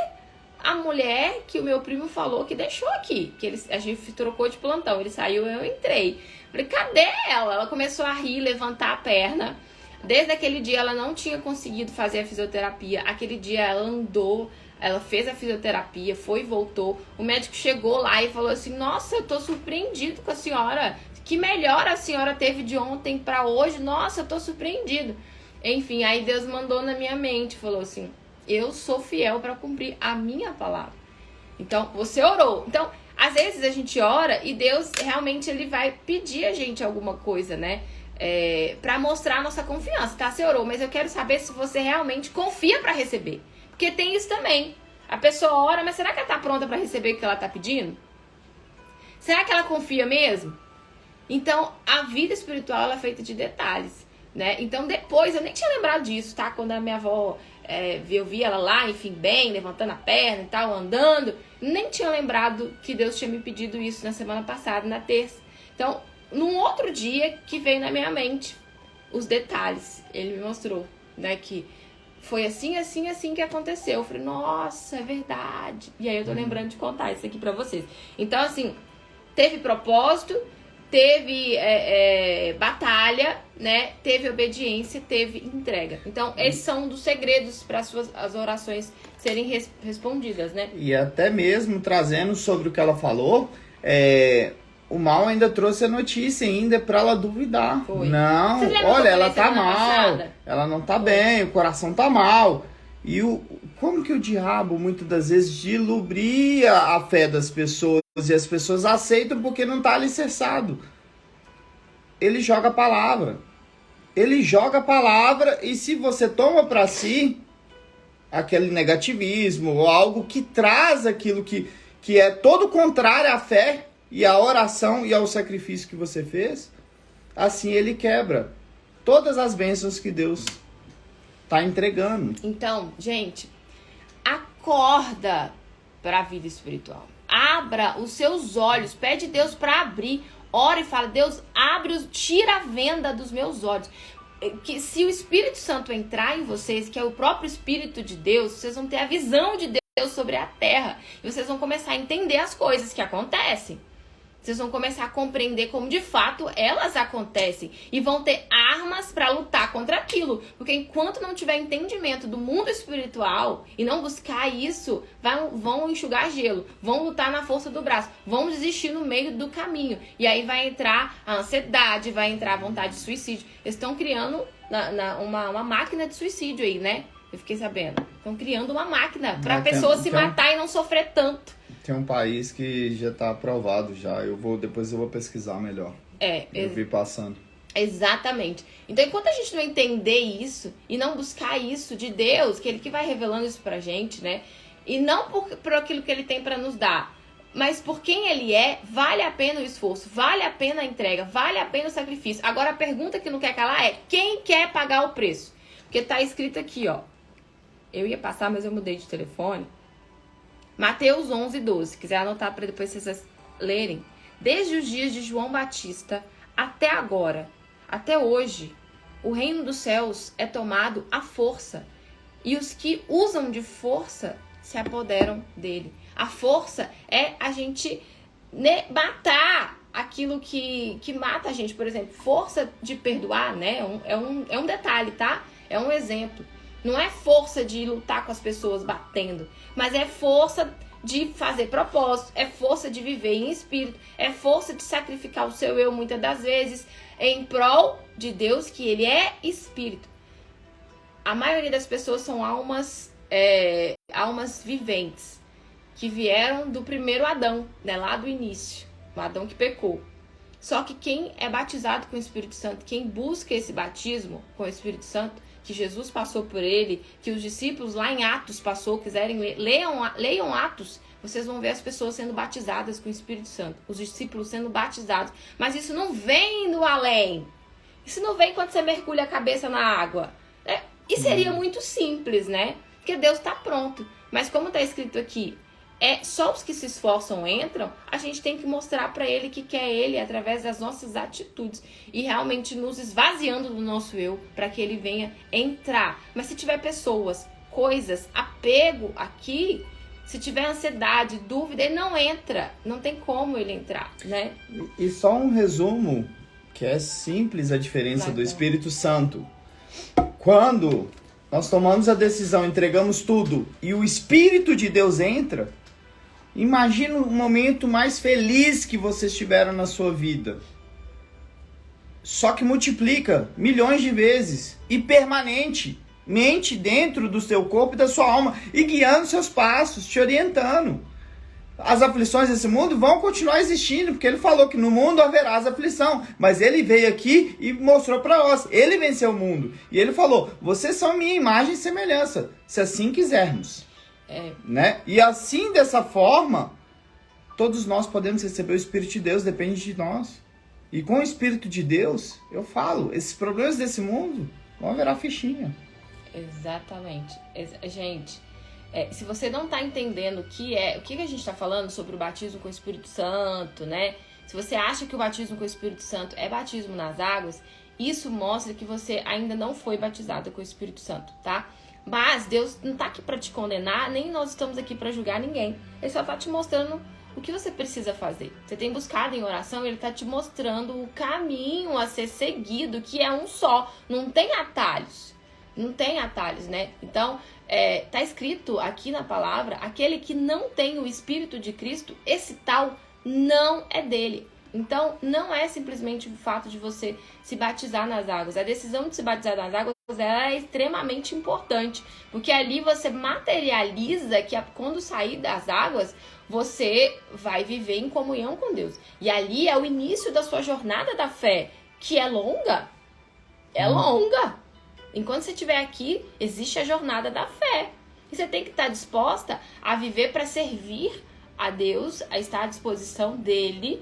a mulher que o meu primo falou que deixou aqui? Que a gente trocou de plantão, ele saiu, eu entrei. Falei, cadê ela? Ela começou a rir, levantar a perna. Desde aquele dia ela não tinha conseguido fazer a fisioterapia. Aquele dia ela andou, ela fez a fisioterapia, foi e voltou. O médico chegou lá e falou assim, nossa, eu tô surpreendido com a senhora. Que melhora a senhora teve de ontem pra hoje. Nossa, eu tô surpreendido. Enfim, aí Deus mandou na minha mente, falou assim, eu sou fiel pra cumprir a minha palavra. Então, você orou. Então, às vezes a gente ora e Deus realmente ele vai pedir a gente alguma coisa, né? para mostrar a nossa confiança, tá? Você orou, mas eu quero saber se você realmente confia para receber. Porque tem isso também. A pessoa ora, mas será que ela tá pronta para receber o que ela tá pedindo? Será que ela confia mesmo? Então, a vida espiritual ela é feita de detalhes, né? Então, depois, eu nem tinha lembrado disso, tá? Quando a minha avó, eu vi ela lá, enfim, bem, levantando a perna e tal, andando. Nem tinha lembrado que Deus tinha me pedido isso na semana passada, na terça. Então, num outro dia que veio na minha mente os detalhes. Ele me mostrou, né, que foi assim, assim, assim que aconteceu. Eu falei, nossa, é verdade. E aí eu tô lembrando de contar isso aqui pra vocês. Então, assim, teve propósito, teve batalha, né? Teve obediência, teve entrega. Então, esses são um dos segredos para as orações serem respondidas, né? E até mesmo trazendo sobre o que ela falou, o mal ainda trouxe a notícia ainda para ela duvidar. Foi. Não, olha, ela tá mal, ela não tá bem, o coração tá mal. E como que o diabo, muitas das vezes, dilubria a fé das pessoas e as pessoas aceitam porque não tá alicerçado. Ele joga a palavra. Ele joga a palavra e se você toma para si aquele negativismo ou algo que traz aquilo que é todo contrário à fé e à oração e ao sacrifício que você fez, assim ele quebra todas as bênçãos que Deus tá entregando. Então, gente, acorda para a vida espiritual. Abra os seus olhos, pede Deus para abrir. Ora e fala, Deus, tira a venda dos meus olhos. Que se o Espírito Santo entrar em vocês, que é o próprio Espírito de Deus, vocês vão ter a visão de Deus sobre a terra. E vocês vão começar a entender as coisas que acontecem. Vocês vão começar a compreender como de fato elas acontecem. E vão ter armas para lutar contra aquilo. Porque enquanto não tiver entendimento do mundo espiritual e não buscar isso, vão enxugar gelo. Vão lutar na força do braço. Vão desistir no meio do caminho. E aí vai entrar a ansiedade, vai entrar a vontade de suicídio. Eles estão criando uma máquina de suicídio aí, né? Eu fiquei sabendo. Estão criando uma máquina para a pessoa se matar e não sofrer tanto. Tem um país que já está aprovado já. Depois eu vou pesquisar melhor. Eu vi passando. Exatamente. Então, enquanto a gente não entender isso e não buscar isso de Deus, que Ele que vai revelando isso pra gente, né? E não por aquilo que Ele tem pra nos dar, mas por quem Ele é, vale a pena o esforço, vale a pena a entrega, vale a pena o sacrifício. Agora, a pergunta que não quer calar é, quem quer pagar o preço? Porque tá escrito aqui, ó. Eu ia passar, mas eu mudei de telefone. Mateus 11:12. Se quiser anotar para depois vocês lerem. Desde os dias de João Batista até agora, até hoje, o reino dos céus é tomado à força. E os que usam de força se apoderam dele. A força é a gente matar aquilo que mata a gente. Por exemplo, força de perdoar, né? É um detalhe, tá? É um exemplo. Não é força de lutar com as pessoas batendo, mas é força de fazer propósito, é força de viver em espírito, é força de sacrificar o seu eu muitas das vezes em prol de Deus, que Ele é espírito. A maioria das pessoas são almas viventes, que vieram do primeiro Adão, né, lá do início, o Adão que pecou. Só que quem é batizado com o Espírito Santo, quem busca esse batismo com o Espírito Santo, que Jesus passou por ele, que os discípulos lá em Atos passou, quiserem ler, leiam Atos, vocês vão ver as pessoas sendo batizadas com o Espírito Santo, os discípulos sendo batizados, mas isso não vem do além, isso não vem quando você mergulha a cabeça na água, né? E seria muito simples, né? Porque Deus está pronto, mas como está escrito aqui, só os que se esforçam entram, a gente tem que mostrar para Ele que quer Ele através das nossas atitudes e realmente nos esvaziando do nosso eu para que Ele venha entrar. Mas se tiver pessoas, coisas, apego aqui, se tiver ansiedade, dúvida, Ele não entra, não tem como Ele entrar, né? E só um resumo, que é simples a diferença do Espírito Santo. Quando nós tomamos a decisão, entregamos tudo e o Espírito de Deus entra, imagina o momento mais feliz que vocês tiveram na sua vida. Só que multiplica milhões de vezes e permanentemente dentro do seu corpo e da sua alma e guiando seus passos, te orientando. as aflições desse mundo vão continuar existindo, porque ele falou que no mundo haverá as aflição, mas ele veio aqui e mostrou para nós, ele venceu o mundo, e ele falou, vocês são minha imagem e semelhança, se assim quisermos, né? E assim, dessa forma, todos nós podemos receber o Espírito de Deus, depende de nós, e com o Espírito de Deus, eu falo, esses problemas desse mundo vão virar fichinha. Exatamente, gente... se você não tá entendendo o que a gente tá falando sobre o batismo com o Espírito Santo, né? Se você acha que o batismo com o Espírito Santo é batismo nas águas, isso mostra que você ainda não foi batizado com o Espírito Santo, tá? Mas Deus não tá aqui pra te condenar, nem nós estamos aqui pra julgar ninguém. Ele só tá te mostrando o que você precisa fazer. Você tem buscado em oração, ele tá te mostrando o caminho a ser seguido, que é um só. Não tem atalhos. Não tem atalhos, né? Então, tá escrito aqui na palavra, aquele que não tem o Espírito de Cristo, esse tal não é dele. Então, não é simplesmente o fato de você se batizar nas águas. A decisão de se batizar nas águas é extremamente importante, porque ali você materializa que quando sair das águas, você vai viver em comunhão com Deus. E ali é o início da sua jornada da fé, que é longa. É longa. Enquanto você estiver aqui, existe a jornada da fé. E você tem que estar disposta a viver para servir a Deus, a estar à disposição dele,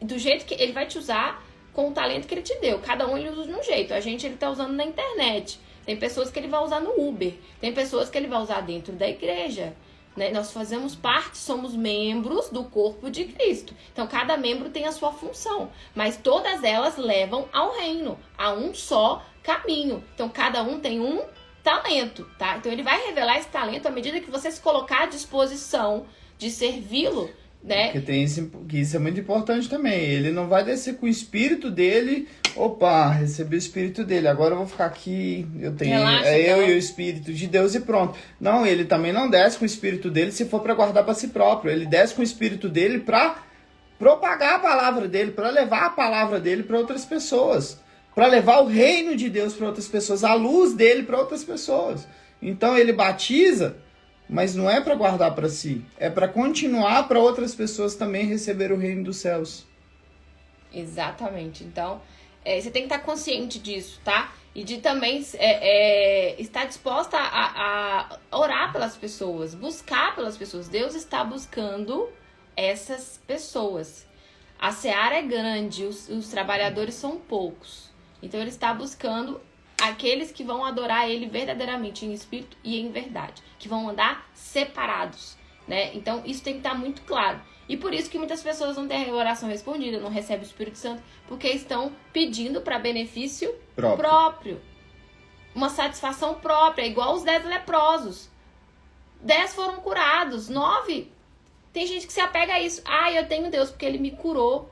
do jeito que ele vai te usar, com o talento que ele te deu. Cada um ele usa de um jeito. A gente ele tá usando na internet. Tem pessoas que ele vai usar no Uber. Tem pessoas que ele vai usar dentro da igreja. Né? Nós fazemos parte, somos membros do corpo de Cristo. Então, cada membro tem a sua função. Mas todas elas levam ao reino, a um só caminho. Então, cada um tem um talento, tá? Então, ele vai revelar esse talento à medida que você se colocar à disposição de servi-lo, né? Porque isso é muito importante também. Ele não vai descer com o espírito dele. Opa, recebi o espírito dele. Agora eu vou ficar aqui. Relaxa, eu e o espírito de Deus e pronto. Não, ele também não desce com o espírito dele se for para guardar para si próprio. Ele desce com o espírito dele para propagar a palavra dele, para levar a palavra dele para outras pessoas, para levar o reino de Deus para outras pessoas, a luz dele para outras pessoas. Então ele batiza, mas não é para guardar para si, é para continuar para outras pessoas também receber o reino dos céus. Exatamente. Então, você tem que estar consciente disso, tá? E de também estar disposta a orar pelas pessoas, buscar pelas pessoas. Deus está buscando essas pessoas. A seara é grande, os trabalhadores são poucos. Então, ele está buscando aqueles que vão adorar ele verdadeiramente em espírito e em verdade, que vão andar separados, né? Então, isso tem que estar muito claro. E por isso que muitas pessoas não têm a oração respondida, não recebem o Espírito Santo, porque estão pedindo para benefício próprio. Uma satisfação própria, igual os 10 leprosos. 10 foram curados, 9... Tem gente que se apega a isso. Ah, eu tenho Deus porque ele me curou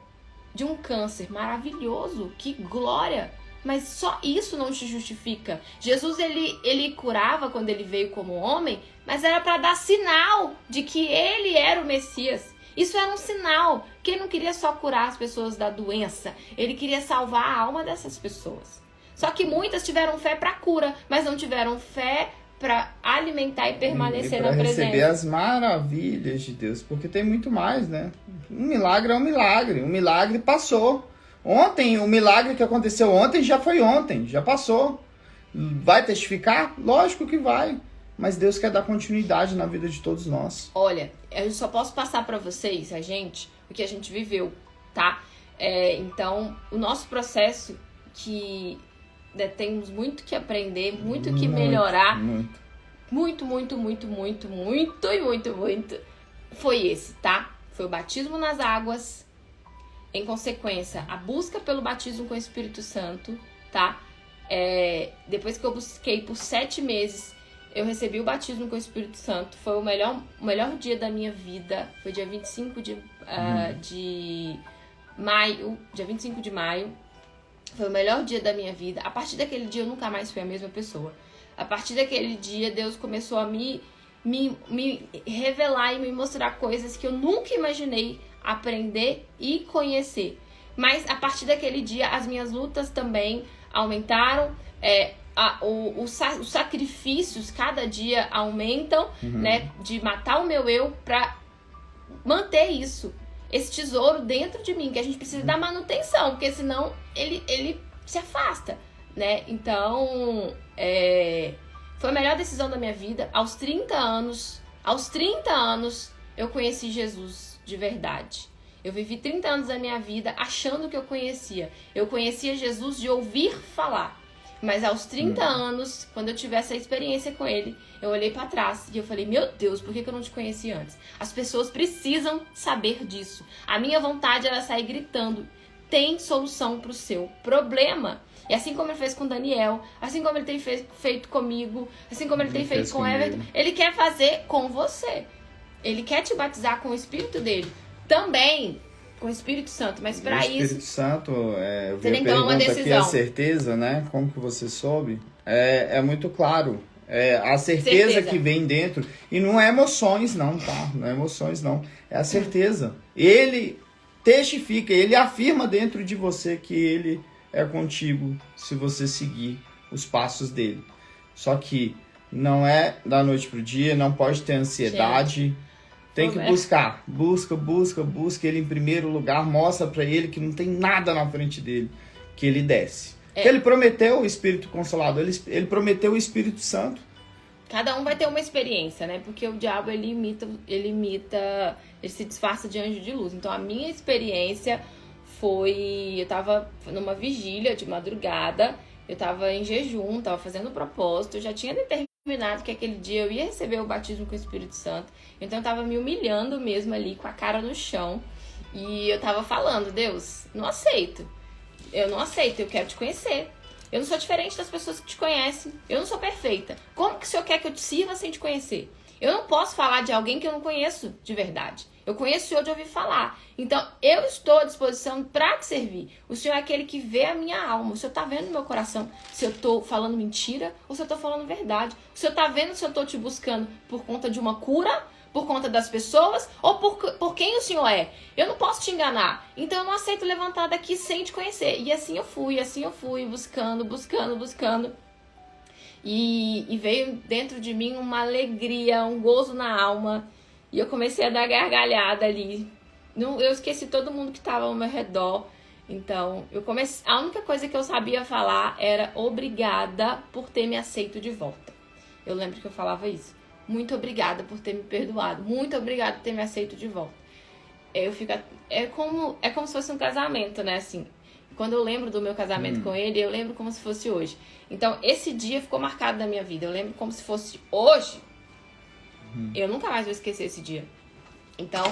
de um câncer. Maravilhoso, que glória! Mas só isso não te justifica. Jesus, ele curava quando ele veio como homem, mas era para dar sinal de que ele era o Messias. Isso era um sinal, que ele não queria só curar as pessoas da doença, ele queria salvar a alma dessas pessoas. Só que muitas tiveram fé para cura, mas não tiveram fé para alimentar e permanecer na presença. Para receber as maravilhas de Deus, porque tem muito mais, né? Um milagre é um milagre, passou. Ontem, o milagre que aconteceu ontem já foi ontem, já passou. Vai testificar? Lógico que vai. Mas Deus quer dar continuidade na vida de todos nós. Olha, eu só posso passar para vocês, o que a gente viveu, tá? Então, o nosso processo, que temos muito que aprender, muito que melhorar. Muito, foi esse, tá? Foi o batismo nas águas. Em consequência, a busca pelo batismo com o Espírito Santo, tá? Depois que eu busquei por 7 meses, eu recebi o batismo com o Espírito Santo. Foi o melhor dia da minha vida. Foi dia 25 de maio. Dia 25 de maio. Foi o melhor dia da minha vida. A partir daquele dia, eu nunca mais fui a mesma pessoa. A partir daquele dia, Deus começou a me revelar e me mostrar coisas que eu nunca imaginei aprender e conhecer. Mas a partir daquele dia, as minhas lutas também aumentaram. Os sacrifícios cada dia aumentam, né? De matar o meu eu para manter isso, esse tesouro dentro de mim, que a gente precisa dar manutenção, porque senão ele se afasta, né? Então, foi a melhor decisão da minha vida. Aos 30 anos, eu conheci Jesus de verdade. Eu vivi 30 anos da minha vida achando que eu conhecia. Eu conhecia Jesus de ouvir falar. Mas aos 30 anos, quando eu tive essa experiência com ele, eu olhei pra trás e eu falei, meu Deus, por que eu não te conheci antes? As pessoas precisam saber disso. A minha vontade era sair gritando, tem solução pro seu problema. E assim como ele fez com Daniel, assim como ele tem feito comigo, assim como ele tem feito com Everton, ele quer fazer com você. Ele quer te batizar com o Espírito dele. Também com o Espírito Santo, mas para isso... O Espírito Santo, eu vi a pergunta aqui, a certeza, né? Como que você soube? É muito claro. A certeza que vem dentro. E não é emoções não, tá? Não é emoções não. É a certeza. Ele testifica, ele afirma dentro de você que ele é contigo se você seguir os passos dele. Só que não é da noite pro dia, não pode ter ansiedade... Gente. Tem que buscar, busca ele em primeiro lugar, mostra pra ele que não tem nada na frente dele, que ele desce. Que ele prometeu o Espírito Consolador, ele prometeu o Espírito Santo. Cada um vai ter uma experiência, né? Porque o diabo, ele se disfarça de anjo de luz. Então a minha experiência foi, eu tava numa vigília de madrugada, eu tava em jejum, tava fazendo propósito, eu já tinha determinado que aquele dia eu ia receber o batismo com o Espírito Santo. Então eu tava me humilhando mesmo ali, com a cara no chão. E eu tava falando, Deus, não aceito. Eu não aceito, eu quero te conhecer. Eu não sou diferente das pessoas que te conhecem. Eu não sou perfeita. Como que o Senhor quer que eu te sirva sem te conhecer? Eu não posso falar de alguém que eu não conheço de verdade. Eu conheço o Senhor de ouvir falar. Então, eu estou à disposição para te servir. O Senhor é aquele que vê a minha alma. O Senhor está vendo no meu coração se eu estou falando mentira ou se eu estou falando verdade. O Senhor está vendo se eu estou te buscando por conta de uma cura, por conta das pessoas ou por quem o Senhor é. Eu não posso te enganar. Então, eu não aceito levantar daqui sem te conhecer. E assim eu fui, buscando. E veio dentro de mim uma alegria, um gozo na alma. E eu comecei a dar gargalhada ali. Eu esqueci todo mundo que estava ao meu redor. Então, a única coisa que eu sabia falar era obrigada por ter me aceito de volta. Eu lembro que eu falava isso. Muito obrigada por ter me perdoado. Muito obrigada por ter me aceito de volta. É como se fosse um casamento, né? Assim, quando eu lembro do meu casamento com ele, eu lembro como se fosse hoje. Então, esse dia ficou marcado na minha vida. Eu lembro como se fosse hoje. Eu nunca mais vou esquecer esse dia. Então,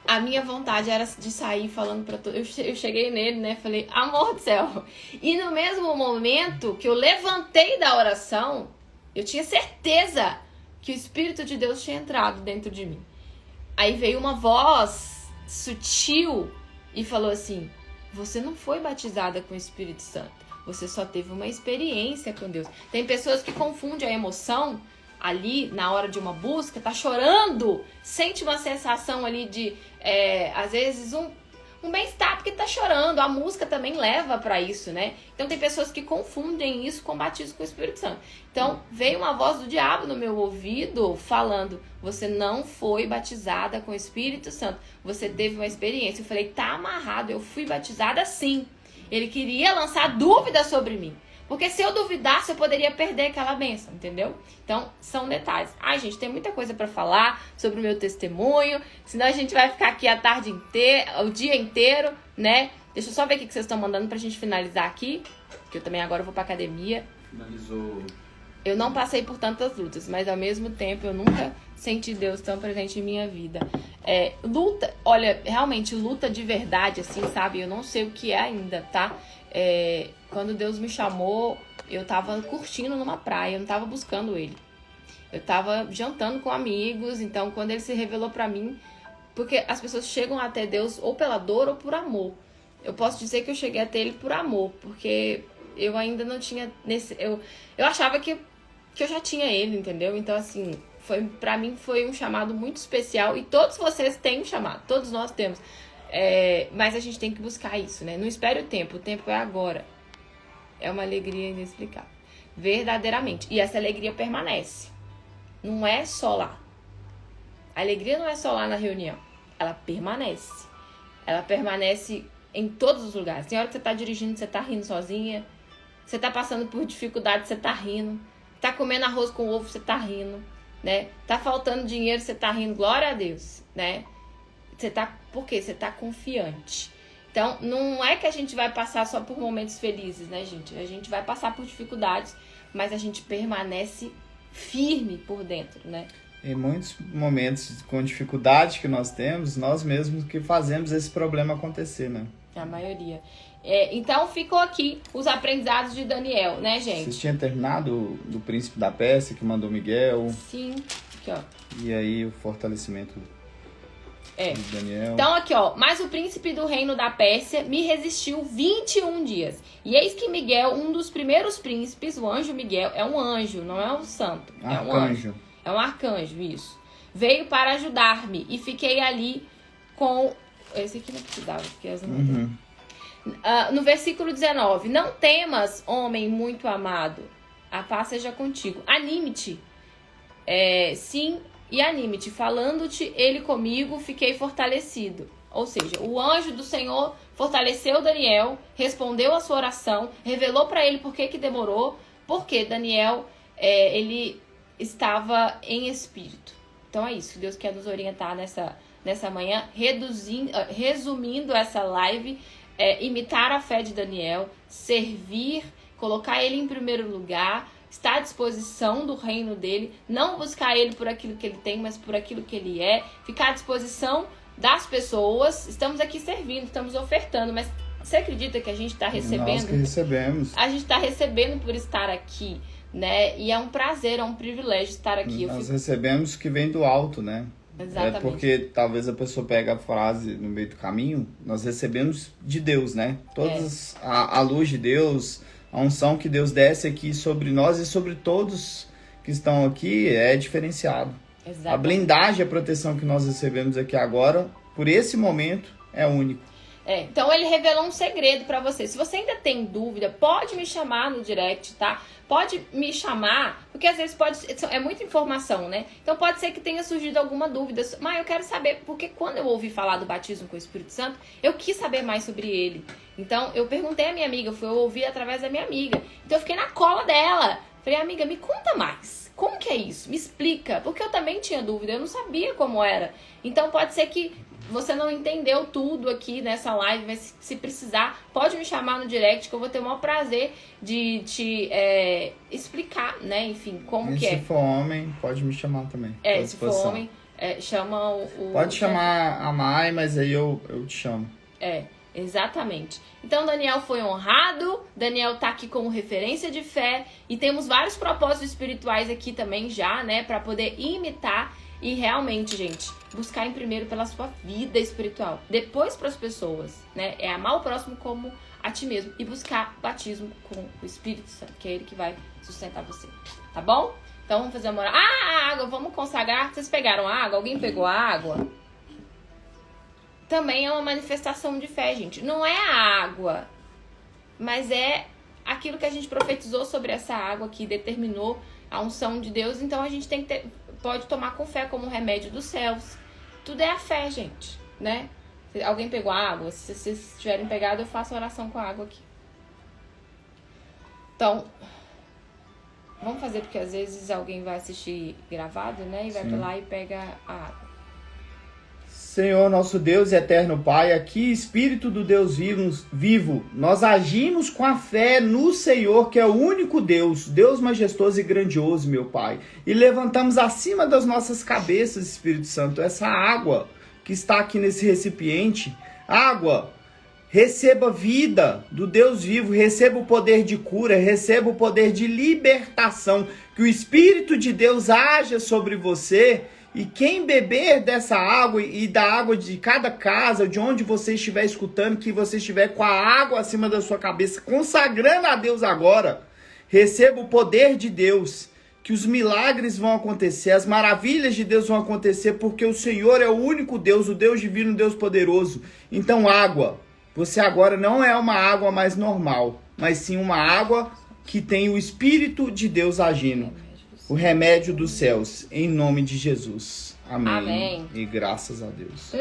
a minha vontade era de sair falando pra todo... Eu cheguei nele, né? Falei, amor do céu. E no mesmo momento que eu levantei da oração, eu tinha certeza que o Espírito de Deus tinha entrado dentro de mim. Aí veio uma voz sutil e falou assim, você não foi batizada com o Espírito Santo. Você só teve uma experiência com Deus. Tem pessoas que confundem a emoção ali, na hora de uma busca, tá chorando, sente uma sensação ali de, às vezes, um bem-estar, porque tá chorando. A música também leva pra isso, né? Então tem pessoas que confundem isso com batismo com o Espírito Santo. Então veio uma voz do diabo no meu ouvido falando, você não foi batizada com o Espírito Santo, você teve uma experiência. Eu falei, tá amarrado, eu fui batizada sim. Ele queria lançar dúvidas sobre mim. Porque se eu duvidasse, eu poderia perder aquela bênção, entendeu? Então, são detalhes. Ai, gente, tem muita coisa pra falar sobre o meu testemunho. Senão a gente vai ficar aqui a tarde inteira, o dia inteiro, né? Deixa eu só ver o que vocês estão mandando pra gente finalizar aqui. Que eu também agora vou pra academia. Finalizou. Eu não passei por tantas lutas, mas ao mesmo tempo eu nunca senti Deus tão presente em minha vida. Luta, olha, realmente luta de verdade, assim, sabe? Eu não sei o que é ainda, tá? Quando Deus me chamou, eu tava curtindo numa praia, eu não tava buscando ele. Eu tava jantando com amigos, então quando ele se revelou pra mim, porque as pessoas chegam até Deus ou pela dor ou por amor. Eu posso dizer que eu cheguei até ele por amor, porque eu ainda não tinha eu achava que eu já tinha ele, entendeu? Então assim, pra mim foi um chamado muito especial e todos vocês têm um chamado, todos nós temos. Mas a gente tem que buscar isso, né? Não espere o tempo é agora. É uma alegria inexplicável. Verdadeiramente. E essa alegria permanece. Não é só lá. A alegria não é só lá na reunião. ela permanece. Ela permanece em todos os lugares. Tem hora que você tá dirigindo, você tá rindo sozinha. Você tá passando por dificuldade, você tá rindo. Tá comendo arroz com ovo, você tá rindo, né? Tá faltando dinheiro, você tá rindo. Glória a Deus, né? Por quê? Você tá confiante. Então, não é que a gente vai passar só por momentos felizes, né, gente? A gente vai passar por dificuldades, mas a gente permanece firme por dentro, né? Em muitos momentos com dificuldade que nós temos, nós mesmos que fazemos esse problema acontecer, né? A maioria. Então, ficou aqui os aprendizados de Daniel, né, gente? Você tinha terminado do Príncipe da Pérsia, que mandou Miguel. Sim. Aqui, ó. E aí, o fortalecimento de Daniel. Então, aqui, ó. Mas o príncipe do reino da Pérsia me resistiu 21 dias. E eis que Miguel, um dos primeiros príncipes, o anjo Miguel, é um anjo, não é um santo. É um anjo. É um arcanjo, isso. Veio para ajudar-me e fiquei ali com... Esse aqui não precisava, porque as não... No versículo 19. Não temas, homem muito amado. A paz seja contigo. Anime-te. Sim, e anime-te. Falando-te ele comigo, fiquei fortalecido. Ou seja, o anjo do Senhor fortaleceu Daniel, respondeu a sua oração, revelou para ele por que demorou, porque Daniel, ele estava em espírito. Então é isso, Deus quer nos orientar nessa manhã, resumindo essa live, imitar a fé de Daniel, servir, colocar ele em primeiro lugar, estar à disposição do reino dele, não buscar ele por aquilo que ele tem, mas por aquilo que ele é, ficar à disposição das pessoas. Estamos aqui servindo, estamos ofertando, mas você acredita que a gente está recebendo? Nós que recebemos. A gente está recebendo por estar aqui, né? E é um prazer, é um privilégio estar aqui. Nós recebemos que vem do alto, né? Exatamente. Porque talvez a pessoa pega a frase no meio do caminho, nós recebemos de Deus, né? A luz de Deus, a unção que Deus desce aqui sobre nós e sobre todos que estão aqui é diferenciado. Exatamente. A blindagem, a proteção que nós recebemos aqui agora, por esse momento, é único. Então ele revelou um segredo pra você. Se você ainda tem dúvida, pode me chamar no direct, tá? Pode me chamar, porque às vezes é muita informação, né? Então pode ser que tenha surgido alguma dúvida. Mas eu quero saber, porque quando eu ouvi falar do batismo com o Espírito Santo, eu quis saber mais sobre ele. Então eu perguntei à minha amiga, eu ouvi através da minha amiga. Então eu fiquei na cola dela. Falei, amiga, me conta mais. Como que é isso? Me explica. Porque eu também tinha dúvida, eu não sabia como era. Então pode ser que você não entendeu tudo aqui nessa live, mas se precisar, pode me chamar no direct, que eu vou ter o maior prazer de te explicar, né? Enfim, como que é. Se for homem, pode me chamar também. Se for homem, chama o... Pode chamar a Mai, mas aí eu te chamo. Exatamente. Então Daniel foi honrado, Daniel tá aqui como referência de fé, e temos vários propósitos espirituais aqui também já, né? Pra poder imitar e realmente, gente, buscar em primeiro pela sua vida espiritual, depois para as pessoas, né? É amar o próximo como a ti mesmo e buscar batismo com o Espírito Santo, que é ele que vai sustentar você, tá bom? Então vamos fazer uma oração. A água, vamos consagrar. Vocês pegaram água? Alguém pegou a água? Também é uma manifestação de fé, gente. Não é a água, mas é aquilo que a gente profetizou sobre essa água que determinou a unção de Deus. Então a gente tem que pode tomar com fé como um remédio dos céus. Tudo é a fé, gente, né? Alguém pegou a água? Se vocês tiverem pegado, eu faço oração com a água aqui. Então, vamos fazer, porque às vezes alguém vai assistir gravado, né? E vai pra lá e pega a água. Senhor, nosso Deus e eterno Pai, aqui, Espírito do Deus vivo, nós agimos com a fé no Senhor, que é o único Deus, Deus majestoso e grandioso, meu Pai. E levantamos acima das nossas cabeças, Espírito Santo, essa água que está aqui nesse recipiente. Água, receba vida do Deus vivo, receba o poder de cura, receba o poder de libertação, que o Espírito de Deus haja sobre você. E quem beber dessa água e da água de cada casa, de onde você estiver escutando, que você estiver com a água acima da sua cabeça, consagrando a Deus agora, receba o poder de Deus, que os milagres vão acontecer, as maravilhas de Deus vão acontecer, porque o Senhor é o único Deus, o Deus divino, o Deus poderoso. Então água, você agora não é uma água mais normal, mas sim uma água que tem o Espírito de Deus agindo. o remédio dos céus, em nome de Jesus. Amém. Amém. E graças a Deus.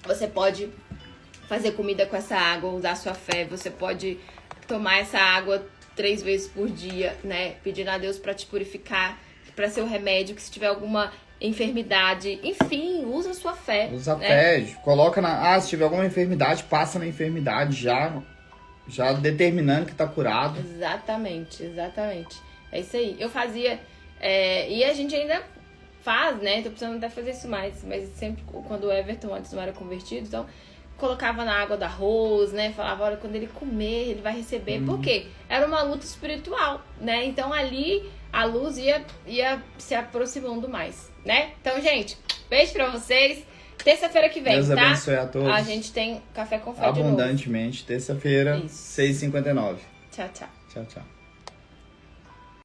Você pode fazer comida com essa água, usar sua fé. Você pode tomar essa água 3 vezes por dia, né? Pedindo a Deus para te purificar, para ser o remédio, que se tiver alguma enfermidade, enfim, usa a sua fé. Usa a né? fé, coloca se tiver alguma enfermidade, passa na enfermidade já determinando que tá curado. Exatamente. É isso aí. Eu fazia, e a gente ainda faz, né? Tô precisando até fazer isso mais, mas sempre quando o Everton antes não era convertido, então colocava na água do arroz, né? Falava, olha, quando ele comer, ele vai receber. Por quê? Era uma luta espiritual, né? Então ali a luz ia se aproximando mais, né? Então, gente, beijo pra vocês. Terça-feira que vem, Deus tá? abençoe a todos. A gente tem Café com Fé de novo. Abundantemente. Terça-feira, 6h59. Tchau, tchau. Tchau, tchau.